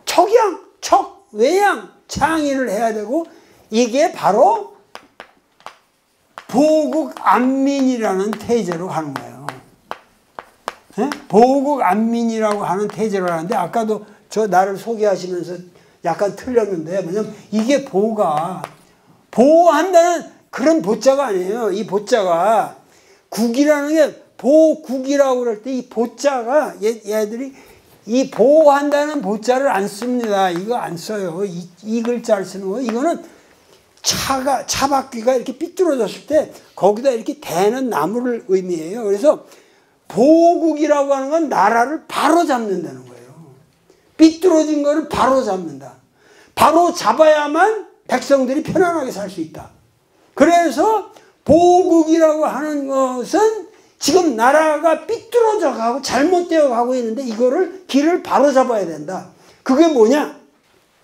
척양, 척외양 창의를 해야 되고 이게 바로 보국안민이라는 태제로 가는 거예요. 네? 보국안민이라고 하는 태제로 하는데 아까도 저 나를 소개하시면서 약간 틀렸는데 뭐냐면 이게 보호한다는 그런 보자가 아니에요. 이 보자가 국이라는 게 보국이라고 그럴 때 이 보자가 얘들이 이 보호한다는 보자를 안 씁니다. 이거 안 써요. 이 글자를 쓰는 거예요. 이거는 차 바퀴가 이렇게 삐뚤어졌을 때 거기다 이렇게 대는 나무를 의미해요. 그래서 보국이라고 하는 건 나라를 바로 잡는다는 거예요. 삐뚤어진 거를 바로 잡는다. 바로 잡아야만 백성들이 편안하게 살 수 있다. 그래서 보국이라고 하는 것은 지금 나라가 삐뚤어져 가고 잘못되어 가고 있는데 이거를 길을 바로 잡아야 된다. 그게 뭐냐?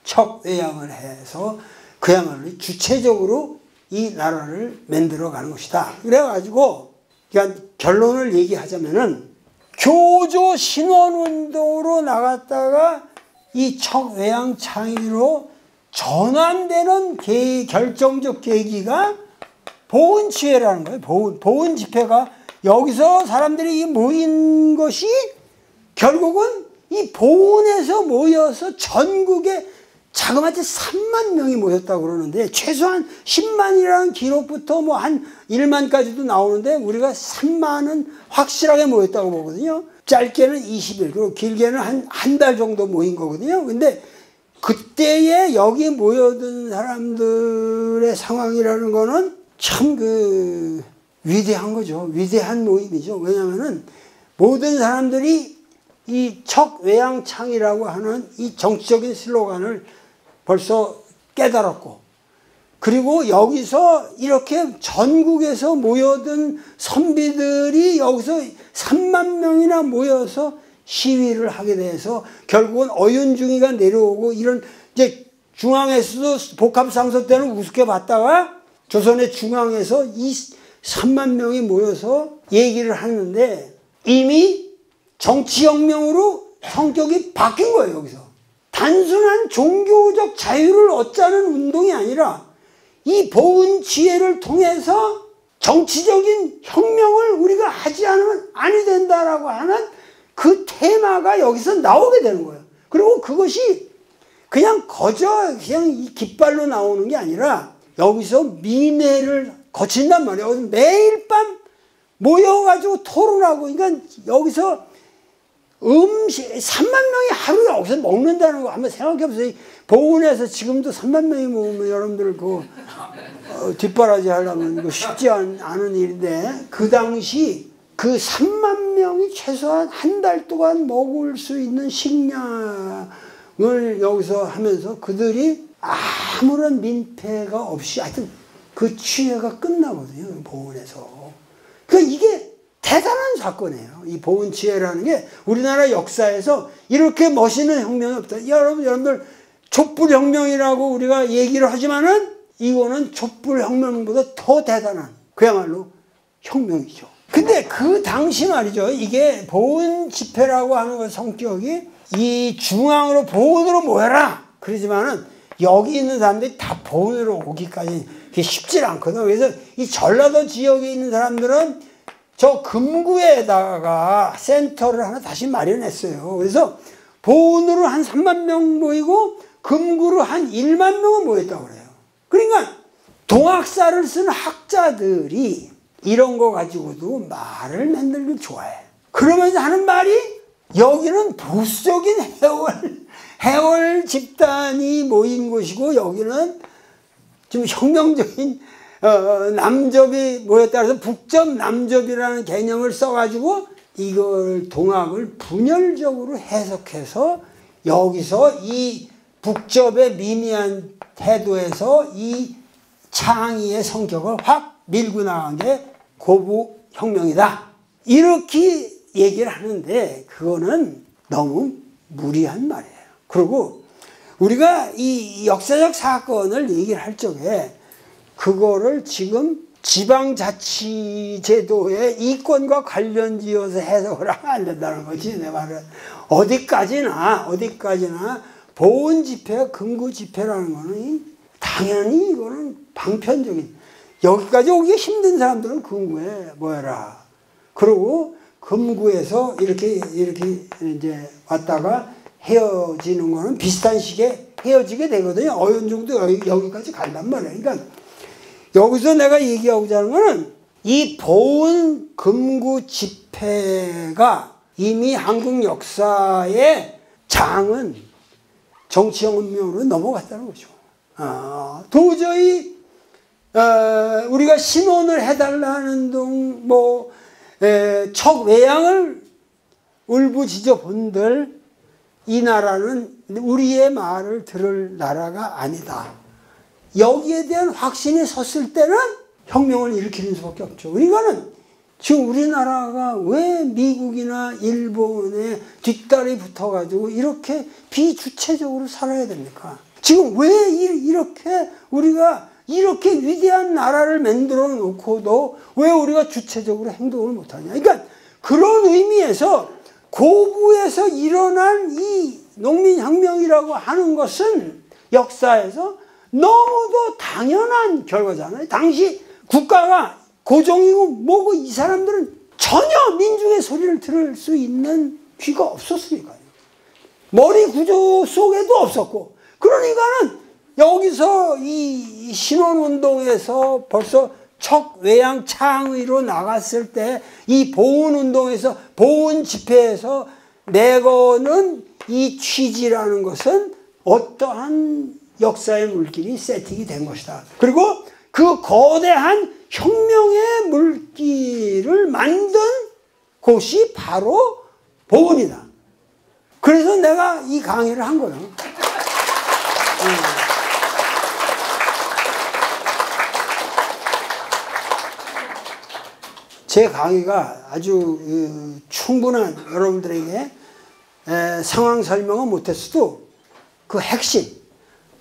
척외양을 해서 그야말로 주체적으로 이 나라를 만들어 가는 것이다. 그래가지고 그러니까 결론을 얘기하자면은 교조 신원운동으로 나갔다가 이 척외양 창의로 전환되는 결정적 계기가 보은치회라는 거예요. 보은 집회가 여기서 사람들이 모인 것이 결국은 이 보은에서 모여서 전국에 자그마치 3만 명이 모였다고 그러는데 최소한 10만이라는 기록부터 뭐 한 1만까지도 나오는데 우리가 3만은 확실하게 모였다고 보거든요. 짧게는 20일 그리고 길게는 한 달 정도 모인 거거든요. 근데 그때에 여기 모여든 사람들의 상황이라는 거는 참 위대한 거죠. 위대한 모임이죠. 왜냐하면은 모든 사람들이 이 척외양창이라고 하는 이 정치적인 슬로건을 벌써 깨달았고 그리고 여기서 이렇게 전국에서 모여든 선비들이 여기서 3만 명이나 모여서 시위를 하게 돼서 결국은 어윤중이가 내려오고 이런 이제 중앙에서도 복합상소 때는 우습게 봤다가 조선의 중앙에서 이 3만 명이 모여서 얘기를 하는데 이미 정치혁명으로 성격이 바뀐 거예요. 여기서 단순한 종교적 자유를 얻자는 운동이 아니라 이 보은지혜를 통해서 정치적인 혁명을 우리가 하지 않으면 아니 된다라고 하는 그 테마가 여기서 나오게 되는 거예요. 그리고 그것이 그냥 그냥 이 깃발로 나오는 게 아니라 여기서 민회를 거친단 말이에요. 여기서 매일 밤 모여가지고 토론하고 그러니까 여기서 3만 명이 하루에 여기서 먹는다는 거 한번 생각해 보세요. 보은에서 지금도 3만 명이 모으면 여러분들 뒷바라지 하려면 이거 쉽지 않은 일인데 그 당시 그 3만 명이 최소한 한 달 동안 먹을 수 있는 식량을 여기서 하면서 그들이 아무런 민폐가 없이 하여튼 그 취해가 끝나거든요. 보은에서. 그러니까 이게 대단한 사건이에요. 이 보은치회라는 게 우리나라 역사에서 이렇게 멋있는 혁명이 없다. 여러분들 촛불혁명이라고 우리가 얘기를 하지만은 이거는 촛불혁명보다 더 대단한 그야말로 혁명이죠. 근데 그 당시 말이죠. 이게 보은 집회라고 하는 것 성격이 이 중앙으로 보은으로 모여라. 그러지만은 여기 있는 사람들이 다 보은으로 오기까지 그게 쉽지 않거든. 그래서 이 전라도 지역에 있는 사람들은 저 금구에다가 센터를 하나 다시 마련했어요. 그래서 보은으로 한 3만 명 모이고 금구로 한 1만 명은 모였다고 그래요. 그러니까 동학사를 쓴 학자들이 이런 거 가지고도 말을 만들기 좋아해. 그러면서 하는 말이 여기는 보수적인 해월 집단이 모인 곳이고 여기는 좀 혁명적인 남접이 모였다 그래서 북접 남접이라는 개념을 써가지고 이걸 동학을 분열적으로 해석해서 여기서 이 북접의 미미한 태도에서 이 창의의 성격을 확 밀고 나간 게 고부혁명이다. 이렇게 얘기를 하는데 그거는 너무 무리한 말이에요. 그리고 우리가 이 역사적 사건을 얘기를 할 적에 그거를 지금 지방자치제도의 이권과 관련지어서 해석을 하면 안 된다는 거지. 내 말은 어디까지나 보훈 집회, 금구 집회라는 거는 당연히 이거는 방편적인, 여기까지 오기 힘든 사람들은 금구에 모여라. 그리고 금구에서 이렇게 이제 왔다가 헤어지는 거는 비슷한 시기에 헤어지게 되거든요. 어연중도 여기까지 간단 말이에요. 그러니까 여기서 내가 얘기하고자 하는 거는 이 보훈 금구 집회가 이미 한국 역사의 장은 정치혁명으로 넘어갔다는 거죠. 도저히 우리가 신원을 해달라는 등 척외양을 울부짖어 본들 이 나라는 우리의 말을 들을 나라가 아니다. 여기에 대한 확신이 섰을 때는 혁명을 일으키는 수밖에 없죠. 이거는 지금 우리나라가 왜 미국이나 일본에 뒷다리 붙어가지고 이렇게 비주체적으로 살아야 됩니까? 지금 왜 이렇게 우리가 이렇게 위대한 나라를 만들어 놓고도 왜 우리가 주체적으로 행동을 못하냐. 그러니까 그런 의미에서 고부에서 일어난 이 농민혁명이라고 하는 것은 역사에서 너무도 당연한 결과잖아요. 당시 국가가 고종이고 뭐고 이 사람들은 전혀 민중의 소리를 들을 수 있는 귀가 없었으니까요. 머리 구조 속에도 없었고. 그러니까는 여기서 이 신원운동에서 벌써 척외양 창의로 나갔을 때 이 보훈운동에서 보훈 집회에서 내거는 이 취지라는 것은 어떠한 역사의 물길이 세팅이 된 것이다. 그리고 그 거대한 혁명의 물길을 만든 곳이 바로 보훈이다. 그래서 내가 이 강의를 한 거예요. 제 강의가 아주 충분한 여러분들에게 상황 설명은 못했어도 그 핵심,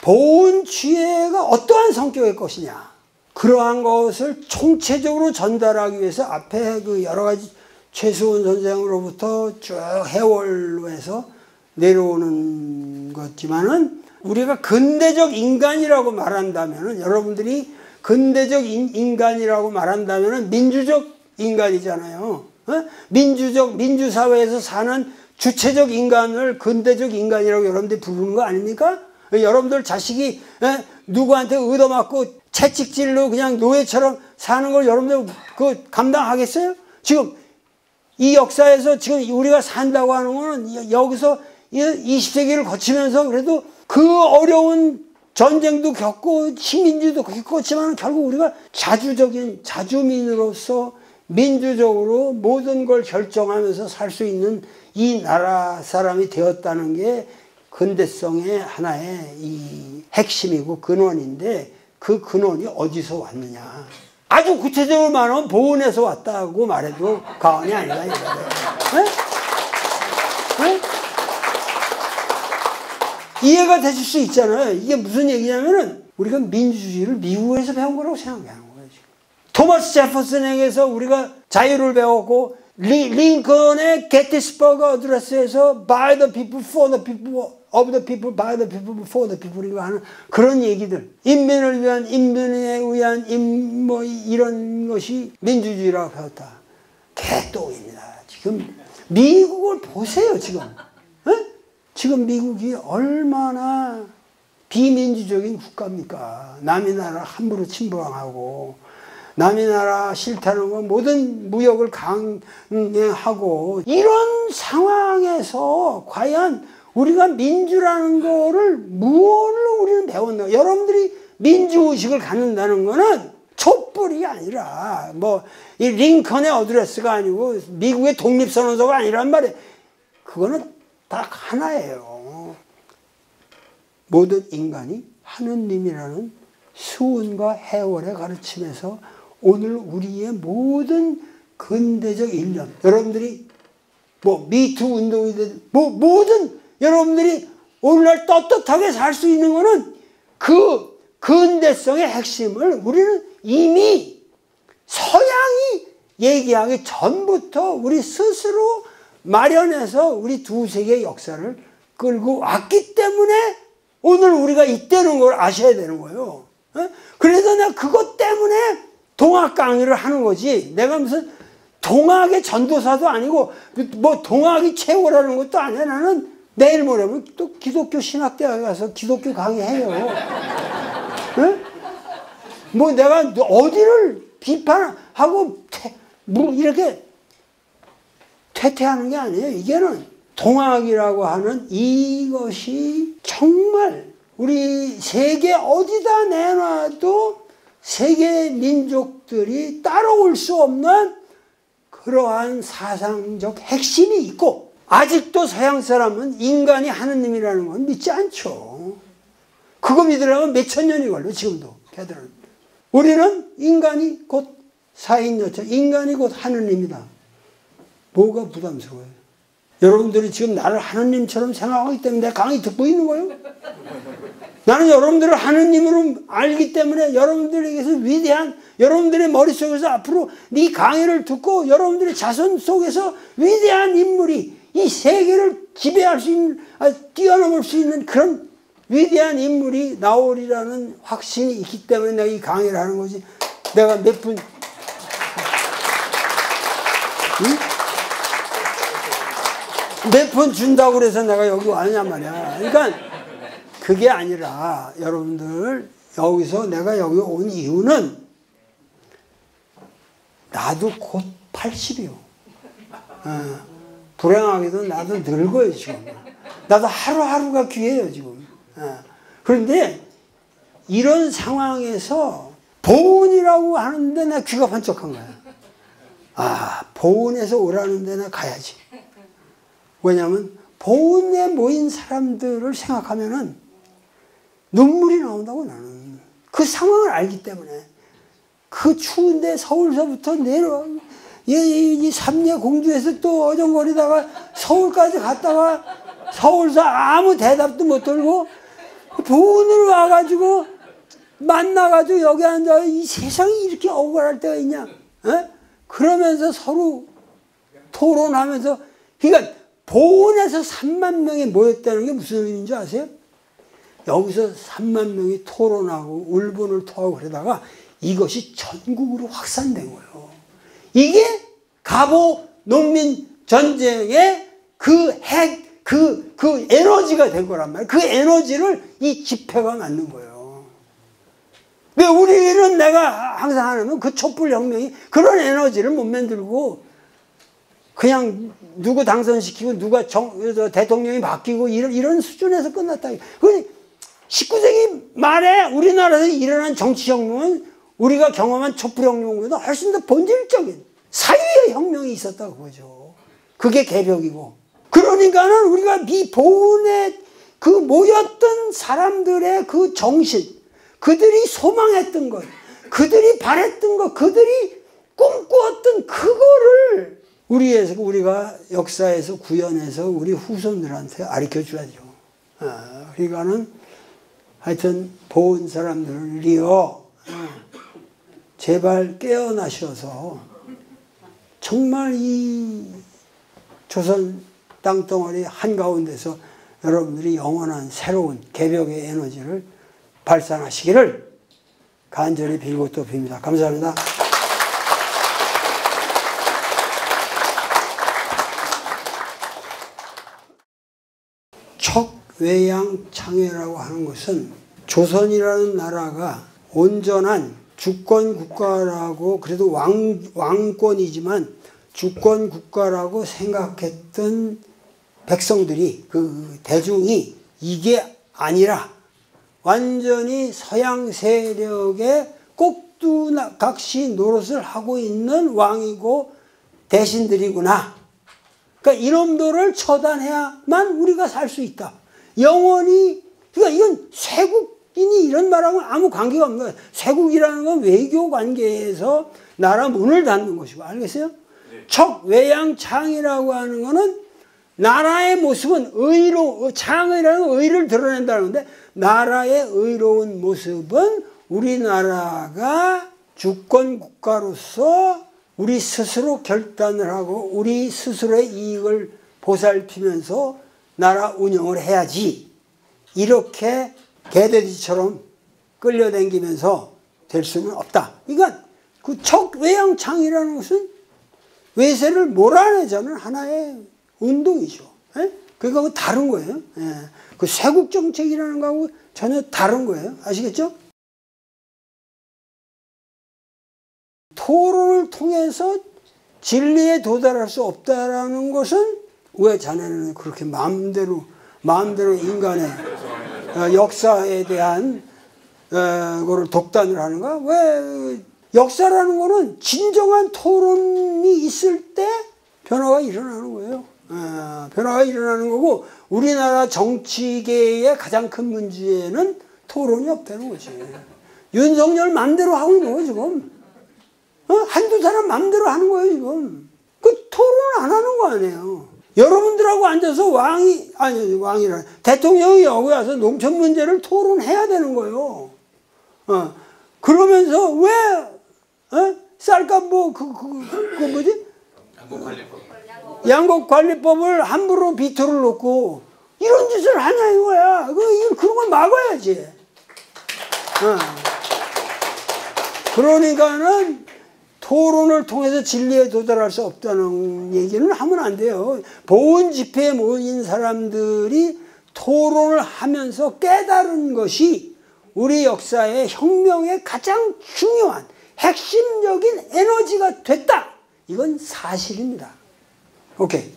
보훈 지혜가 어떠한 성격의 것이냐, 그러한 것을 총체적으로 전달하기 위해서 앞에 그 여러 가지 최수원 선생으로부터 쭉 해월로 해서 내려오는 것지만은 우리가 근대적 인간이라고 말한다면은, 여러분들이 근대적 인간이라고 말한다면은 민주적 인간이잖아요. 민주사회에서 사는 주체적 인간을 근대적 인간이라고 여러분들이 부르는 거 아닙니까? 여러분들 자식이 누구한테 얻어맞고 채찍질로 그냥 노예처럼 사는 걸 여러분들 감당하겠어요? 지금 이 역사에서 지금 우리가 산다고 하는 거는 여기서 20세기를 거치면서 그래도 그 어려운 전쟁도 겪고 식민지도 겪었지만 결국 우리가 자주민으로서 민주적으로 모든 걸 결정하면서 살 수 있는 이 나라 사람이 되었다는 게 근대성의 하나의 이 핵심이고 근원인데, 그 근원이 어디서 왔느냐. 아주 구체적으로 말하면 보훈에서 왔다고 말해도 과언이 아니다. 이해가 되실 수 있잖아요. 이게 무슨 얘기냐면은 우리가 민주주의를 미국에서 배운 거라고 생각하는 거예요. 토마스 제퍼슨에게서 우리가 자유를 배웠고, 링컨의 게티스버그 어드레스에서 by the people, for the people, of the people, by the people, for the people이라고 하는 그런 얘기들, 인민을 위한, 인민에 의한 이런 것이 민주주의라고 배웠다. 개똥입니다. 지금 미국을 보세요. 지금 미국이 얼마나 비민주적인 국가입니까? 남의 나라 함부로 침범하고 남의 나라 싫다는 거 모든 무역을 강행하고 이런 상황에서 과연 우리가 민주라는 거를 무엇을 우리는 배웠나? 여러분들이 민주의식을 갖는다는 거는 촛불이 아니라 뭐 이 링컨의 어드레스가 아니고 미국의 독립선언서가 아니란 말이에요. 그거는 딱 하나예요. 모든 인간이 하느님이라는 수은과 해월의 가르침에서 오늘 우리의 모든 근대적 일념, 여러분들이 뭐 미투 운동이든 뭐 모든 여러분들이 오늘날 떳떳하게 살 수 있는 거는 그 근대성의 핵심을 우리는 이미 서양이 얘기하기 전부터 우리 스스로 마련해서 우리 두세기의 역사를 끌고 왔기 때문에 오늘 우리가 있다는 걸 아셔야 되는 거예요. 그래서 내가 그것 때문에 동학 강의를 하는 거지. 내가 무슨 동학의 전도사도 아니고 뭐 동학이 최고라는 것도 아니야. 나는 내일 모레면 또 기독교 신학대학에 가서 기독교 강의해요. 뭐 내가 어디를 비판하고 뭐 이렇게 퇴퇴하는 게 아니에요. 이게는 동학이라고 하는 이것이 정말 우리 세계 어디다 내놔도 세계 민족들이 따라올 수 없는 그러한 사상적 핵심이 있고, 아직도 서양 사람은 인간이 하느님이라는 건 믿지 않죠. 그거 믿으려면 몇천 년이 걸려 지금도. 걔들은. 우리는 인간이 곧 사인여체, 인간이 곧 하느님이다. 뭐가 부담스러워요? 여러분들이 지금 나를 하느님처럼 생각하기 때문에 내 강의 듣고 있는 거예요? 나는 여러분들을 하느님으로 알기 때문에 여러분들에게서 위대한, 여러분들의 머릿속에서 앞으로 네 강의를 듣고 여러분들의 자손 속에서 위대한 인물이 이 세계를 지배할 수 있는, 뛰어넘을 수 있는 그런 위대한 인물이 나오리라는 확신이 있기 때문에 내가 이 강의를 하는 거지. 내가 몇 분, 몇 푼 준다고 그래서 내가 여기 왔냔 말이야. 그러니까 그게 아니라 여러분들 여기서 내가 여기 온 이유는 나도 곧 80이요. 불행하게도 나도 늙어요 지금. 나도 하루하루가 귀해요 지금. 그런데 이런 상황에서 보은이라고 하는데 나 귀가 번쩍한 거야. 보은에서 오라는데 나 가야지. 왜냐하면 보은에 모인 사람들을 생각하면은 눈물이 나온다고. 나는 그 상황을 알기 때문에. 그 추운데 서울서부터 내려와 이 삼례 공주에서 또 어정거리다가 서울까지 갔다가 서울서 아무 대답도 못 들고 보은으로 와가지고 만나가지고 여기 앉아. 이 세상이 이렇게 억울할 때가 있냐. 그러면서 서로 토론하면서, 그러니까 보은에서 3만 명이 모였다는 게 무슨 의미인지 아세요? 여기서 3만 명이 토론하고 울분을 토하고 그러다가 이것이 전국으로 확산된 거예요. 이게 갑오 농민 전쟁의 그 에너지가 된 거란 말이에요. 그 에너지를 이 집회가 만든 거예요. 왜 우리는, 내가 항상 하는 그 촛불 혁명이 그런 에너지를 못 만들고 그냥 누구 당선시키고 누가 대통령이 바뀌고 이런 수준에서 끝났다. 19세기 말에 우리나라에서 일어난 정치혁명은 우리가 경험한 촛불혁명보다 훨씬 더 본질적인 사회의 혁명이 있었다고 그거죠. 그게 개벽이고. 그러니까는 우리가 이 보은에 그 모였던 사람들의 그 정신, 그들이 소망했던 것, 그들이 바랬던 것, 그들이 꿈꾸었던 그거를 우리가 역사에서 구현해서 우리 후손들한테 가르쳐 줘야죠. 그러니까는 하여튼 보은 사람들이요, 제발 깨어나셔서 정말 이 조선 땅덩어리 한가운데서 여러분들이 영원한 새로운 개벽의 에너지를 발산하시기를 간절히 빌고 또 빕니다. 감사합니다. 척외양창회라고 하는 것은 조선이라는 나라가 온전한 주권 국가라고 그래도 왕권이지만 주권 국가라고 생각했던 백성들이 그 대중이 이게 아니라 완전히 서양 세력의 꼭두각시 노릇을 하고 있는 왕이고 대신들이구나. 그러니까 이놈들을 처단해야만 우리가 살 수 있다. 영원히 그러니까 이건 쇄국인이 이런 말하면 아무 관계가 없는 거예요. 쇄국이라는 건 외교 관계에서 나라 문을 닫는 것이고 알겠어요? 네. 척외양창이라고 하는 거는 나라의 모습은 창이라는 의를 드러낸다는 건데 나라의 의로운 모습은 우리나라가 주권 국가로서 우리 스스로 결단을 하고 우리 스스로의 이익을 보살피면서 나라 운영을 해야지 이렇게 개돼지처럼 끌려다니면서 될 수는 없다. 그러니까 그 척외양창이라는 것은 외세를 몰아내자는 하나의 운동이죠. 예? 그러니까 다른 거예요. 예. 그 쇄국 정책이라는 거하고 전혀 다른 거예요. 아시겠죠? 토론을 통해서 진리에 도달할 수 없다라는 것은 왜 자네는 그렇게 마음대로 인간의 역사에 대한 거를 독단을 하는가? 왜 역사라는 거는 진정한 토론이 있을 때 변화가 일어나는 거예요. 변화가 일어나는 거고 우리나라 정치계의 가장 큰 문제는 토론이 없다는 거지. 윤석열 맘대로 하고 있는 거예요 지금. 한두 사람 맘대로 하는 거예요 지금. 그 토론을 안 하는 거 아니에요. 여러분들하고 앉아서 왕이라 대통령이 여기 와서 농촌 문제를 토론해야 되는 거예요. 그러면서 왜 쌀값 그 뭐지? 양곡관리법을 함부로 비토를 놓고 이런 짓을 하냐 이거야. 그런 걸 막아야지. 그러니까는 토론을 통해서 진리에 도달할 수 없다는 얘기는 하면 안 돼요. 보훈 집회에 모인 사람들이 토론을 하면서 깨달은 것이 우리 역사의 혁명의 가장 중요한 핵심적인 에너지가 됐다. 이건 사실입니다. 오케이.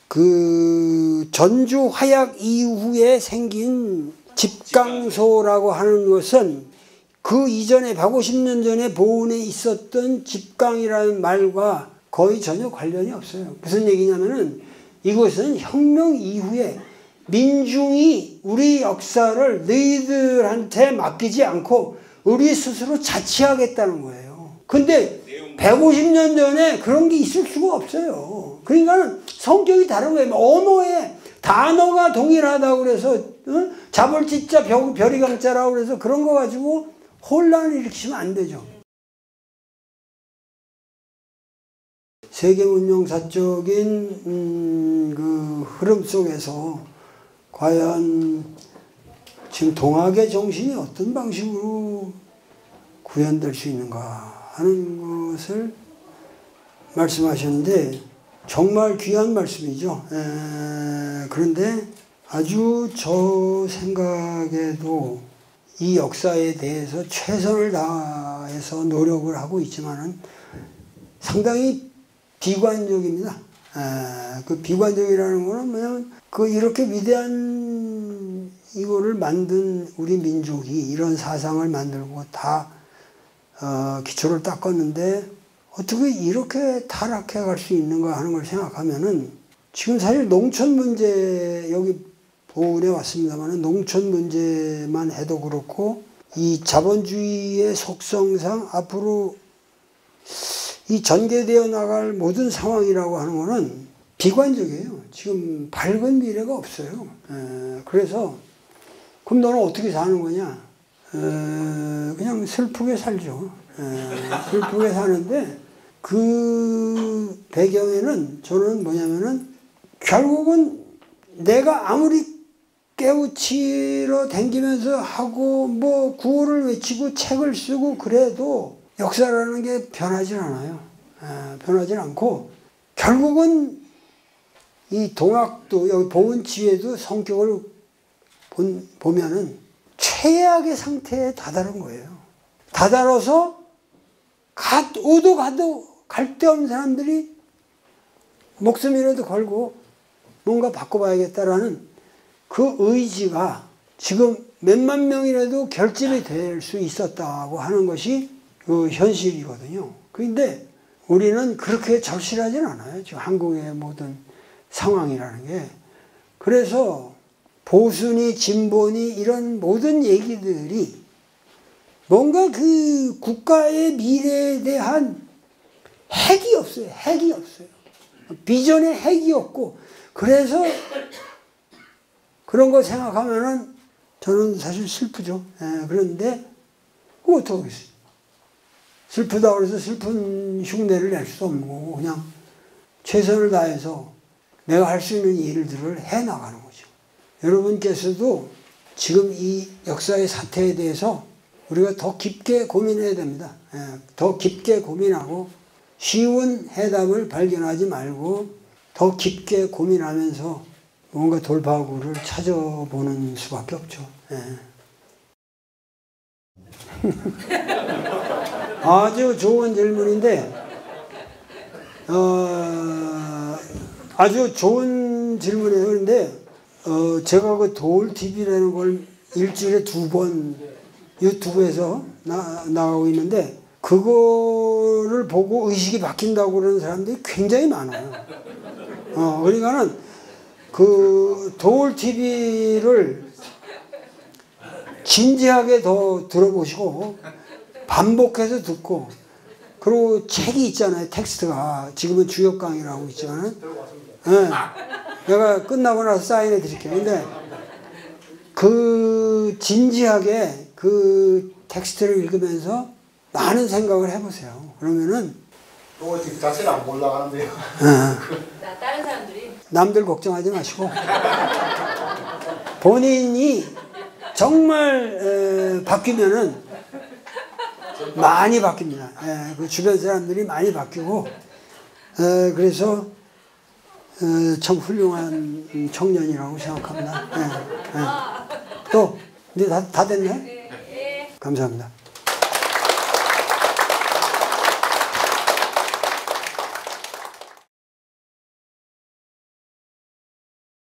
그 전주 화약 이후에 생긴 집강소라고 하는 것은 그 이전에 150년 전에 보훈에 있었던 집강이라는 말과 거의 전혀 관련이 없어요. 무슨 얘기냐면은 이것은 혁명 이후에 민중이 우리 역사를 너희들한테 맡기지 않고 우리 스스로 자치하겠다는 거예요. 근데 150년 전에 그런 게 있을 수가 없어요. 그러니까 성격이 다른 거예요. 언어에 단어가 동일하다고 그래서 자벌지자 별이강자라고 그래서 그런 거 가지고 혼란을 일으키시면 안 되죠. 세계 문명사적인 그 흐름 속에서 과연 지금 동학의 정신이 어떤 방식으로 구현될 수 있는가 하는 것을 말씀하셨는데 정말 귀한 말씀이죠. 그런데 아주 저 생각에도 이 역사에 대해서 최선을 다해서 노력을 하고 있지만은 상당히 비관적입니다. 그 비관적이라는 거는 뭐냐면 그 이렇게 위대한 이거를 만든 우리 민족이 이런 사상을 만들고 다 기초를 닦았는데 어떻게 이렇게 타락해 갈 수 있는가 하는 걸 생각하면은 지금 사실 농촌 문제 여기 보훈에 왔습니다만 농촌 문제만 해도 그렇고 이 자본주의의 속성상 앞으로 이 전개되어 나갈 모든 상황이라고 하는 거는 비관적이에요. 지금 밝은 미래가 없어요. 그래서 그럼 너는 어떻게 사는 거냐? 그냥 슬프게 살죠. 슬프게 사는데 그 배경에는 저는 뭐냐면은 결국은 내가 아무리 깨우치러 댕기면서 하고 뭐 구호를 외치고 책을 쓰고 그래도 역사라는 게 변하질 않아요. 변하질 않고 결국은 이 동학도 여기 보훈 지혜도 성격을 보면은 최악의 상태에 다다른 거예요. 다다라서 오도 가도 갈 데 없는 사람들이 목숨이라도 걸고 뭔가 바꿔봐야겠다라는 그 의지가 지금 몇만 명이라도 결집이 될 수 있었다고 하는 것이 그 현실이거든요. 그런데 우리는 그렇게 절실하진 않아요. 지금 한국의 모든 상황이라는 게. 그래서 보수니 진보니 이런 모든 얘기들이 뭔가 그 국가의 미래에 대한 핵이 없어요. 핵이 없어요. 비전의 핵이 없고, 그래서 그런 거 생각하면은 저는 사실 슬프죠. 그런데 그거 어떡하겠어요. 슬프다고 해서 슬픈 흉내를 낼 수도 없는 거고, 그냥 최선을 다해서 내가 할 수 있는 일들을 해나가는 거죠. 여러분께서도 지금 이 역사의 사태에 대해서 우리가 더 깊게 고민해야 됩니다. 더 깊게 고민하고 쉬운 해답을 발견하지 말고 더 깊게 고민하면서 뭔가 돌파구를 찾아보는 수밖에 없죠. 아주 좋은 질문인데, 아주 좋은 질문이에요. 그런데 제가 그 도울TV라는 걸 일주일에 2번 유튜브에서 나가고 있는데, 그거를 보고 의식이 바뀐다고 그러는 사람들이 굉장히 많아요. 그러니까는 그 도울TV를 진지하게 더 들어보시고 반복해서 듣고, 그리고 책이 있잖아요. 텍스트가 지금은 주역 강의라고 있지만은, 내가 끝나고 나서 사인해 드릴게요. 근데 그 진지하게 그 텍스트를 읽으면서 많은 생각을 해보세요. 그러면은 로봇 자체는 안 올라가는데요. 다른 사람들이 남들 걱정하지 마시고 본인이 정말 바뀌면은 많이 바뀝니다. 그 주변 사람들이 많이 바뀌고, 그래서 참 훌륭한 청년이라고 생각합니다. 또 이제 다 됐네. 감사합니다.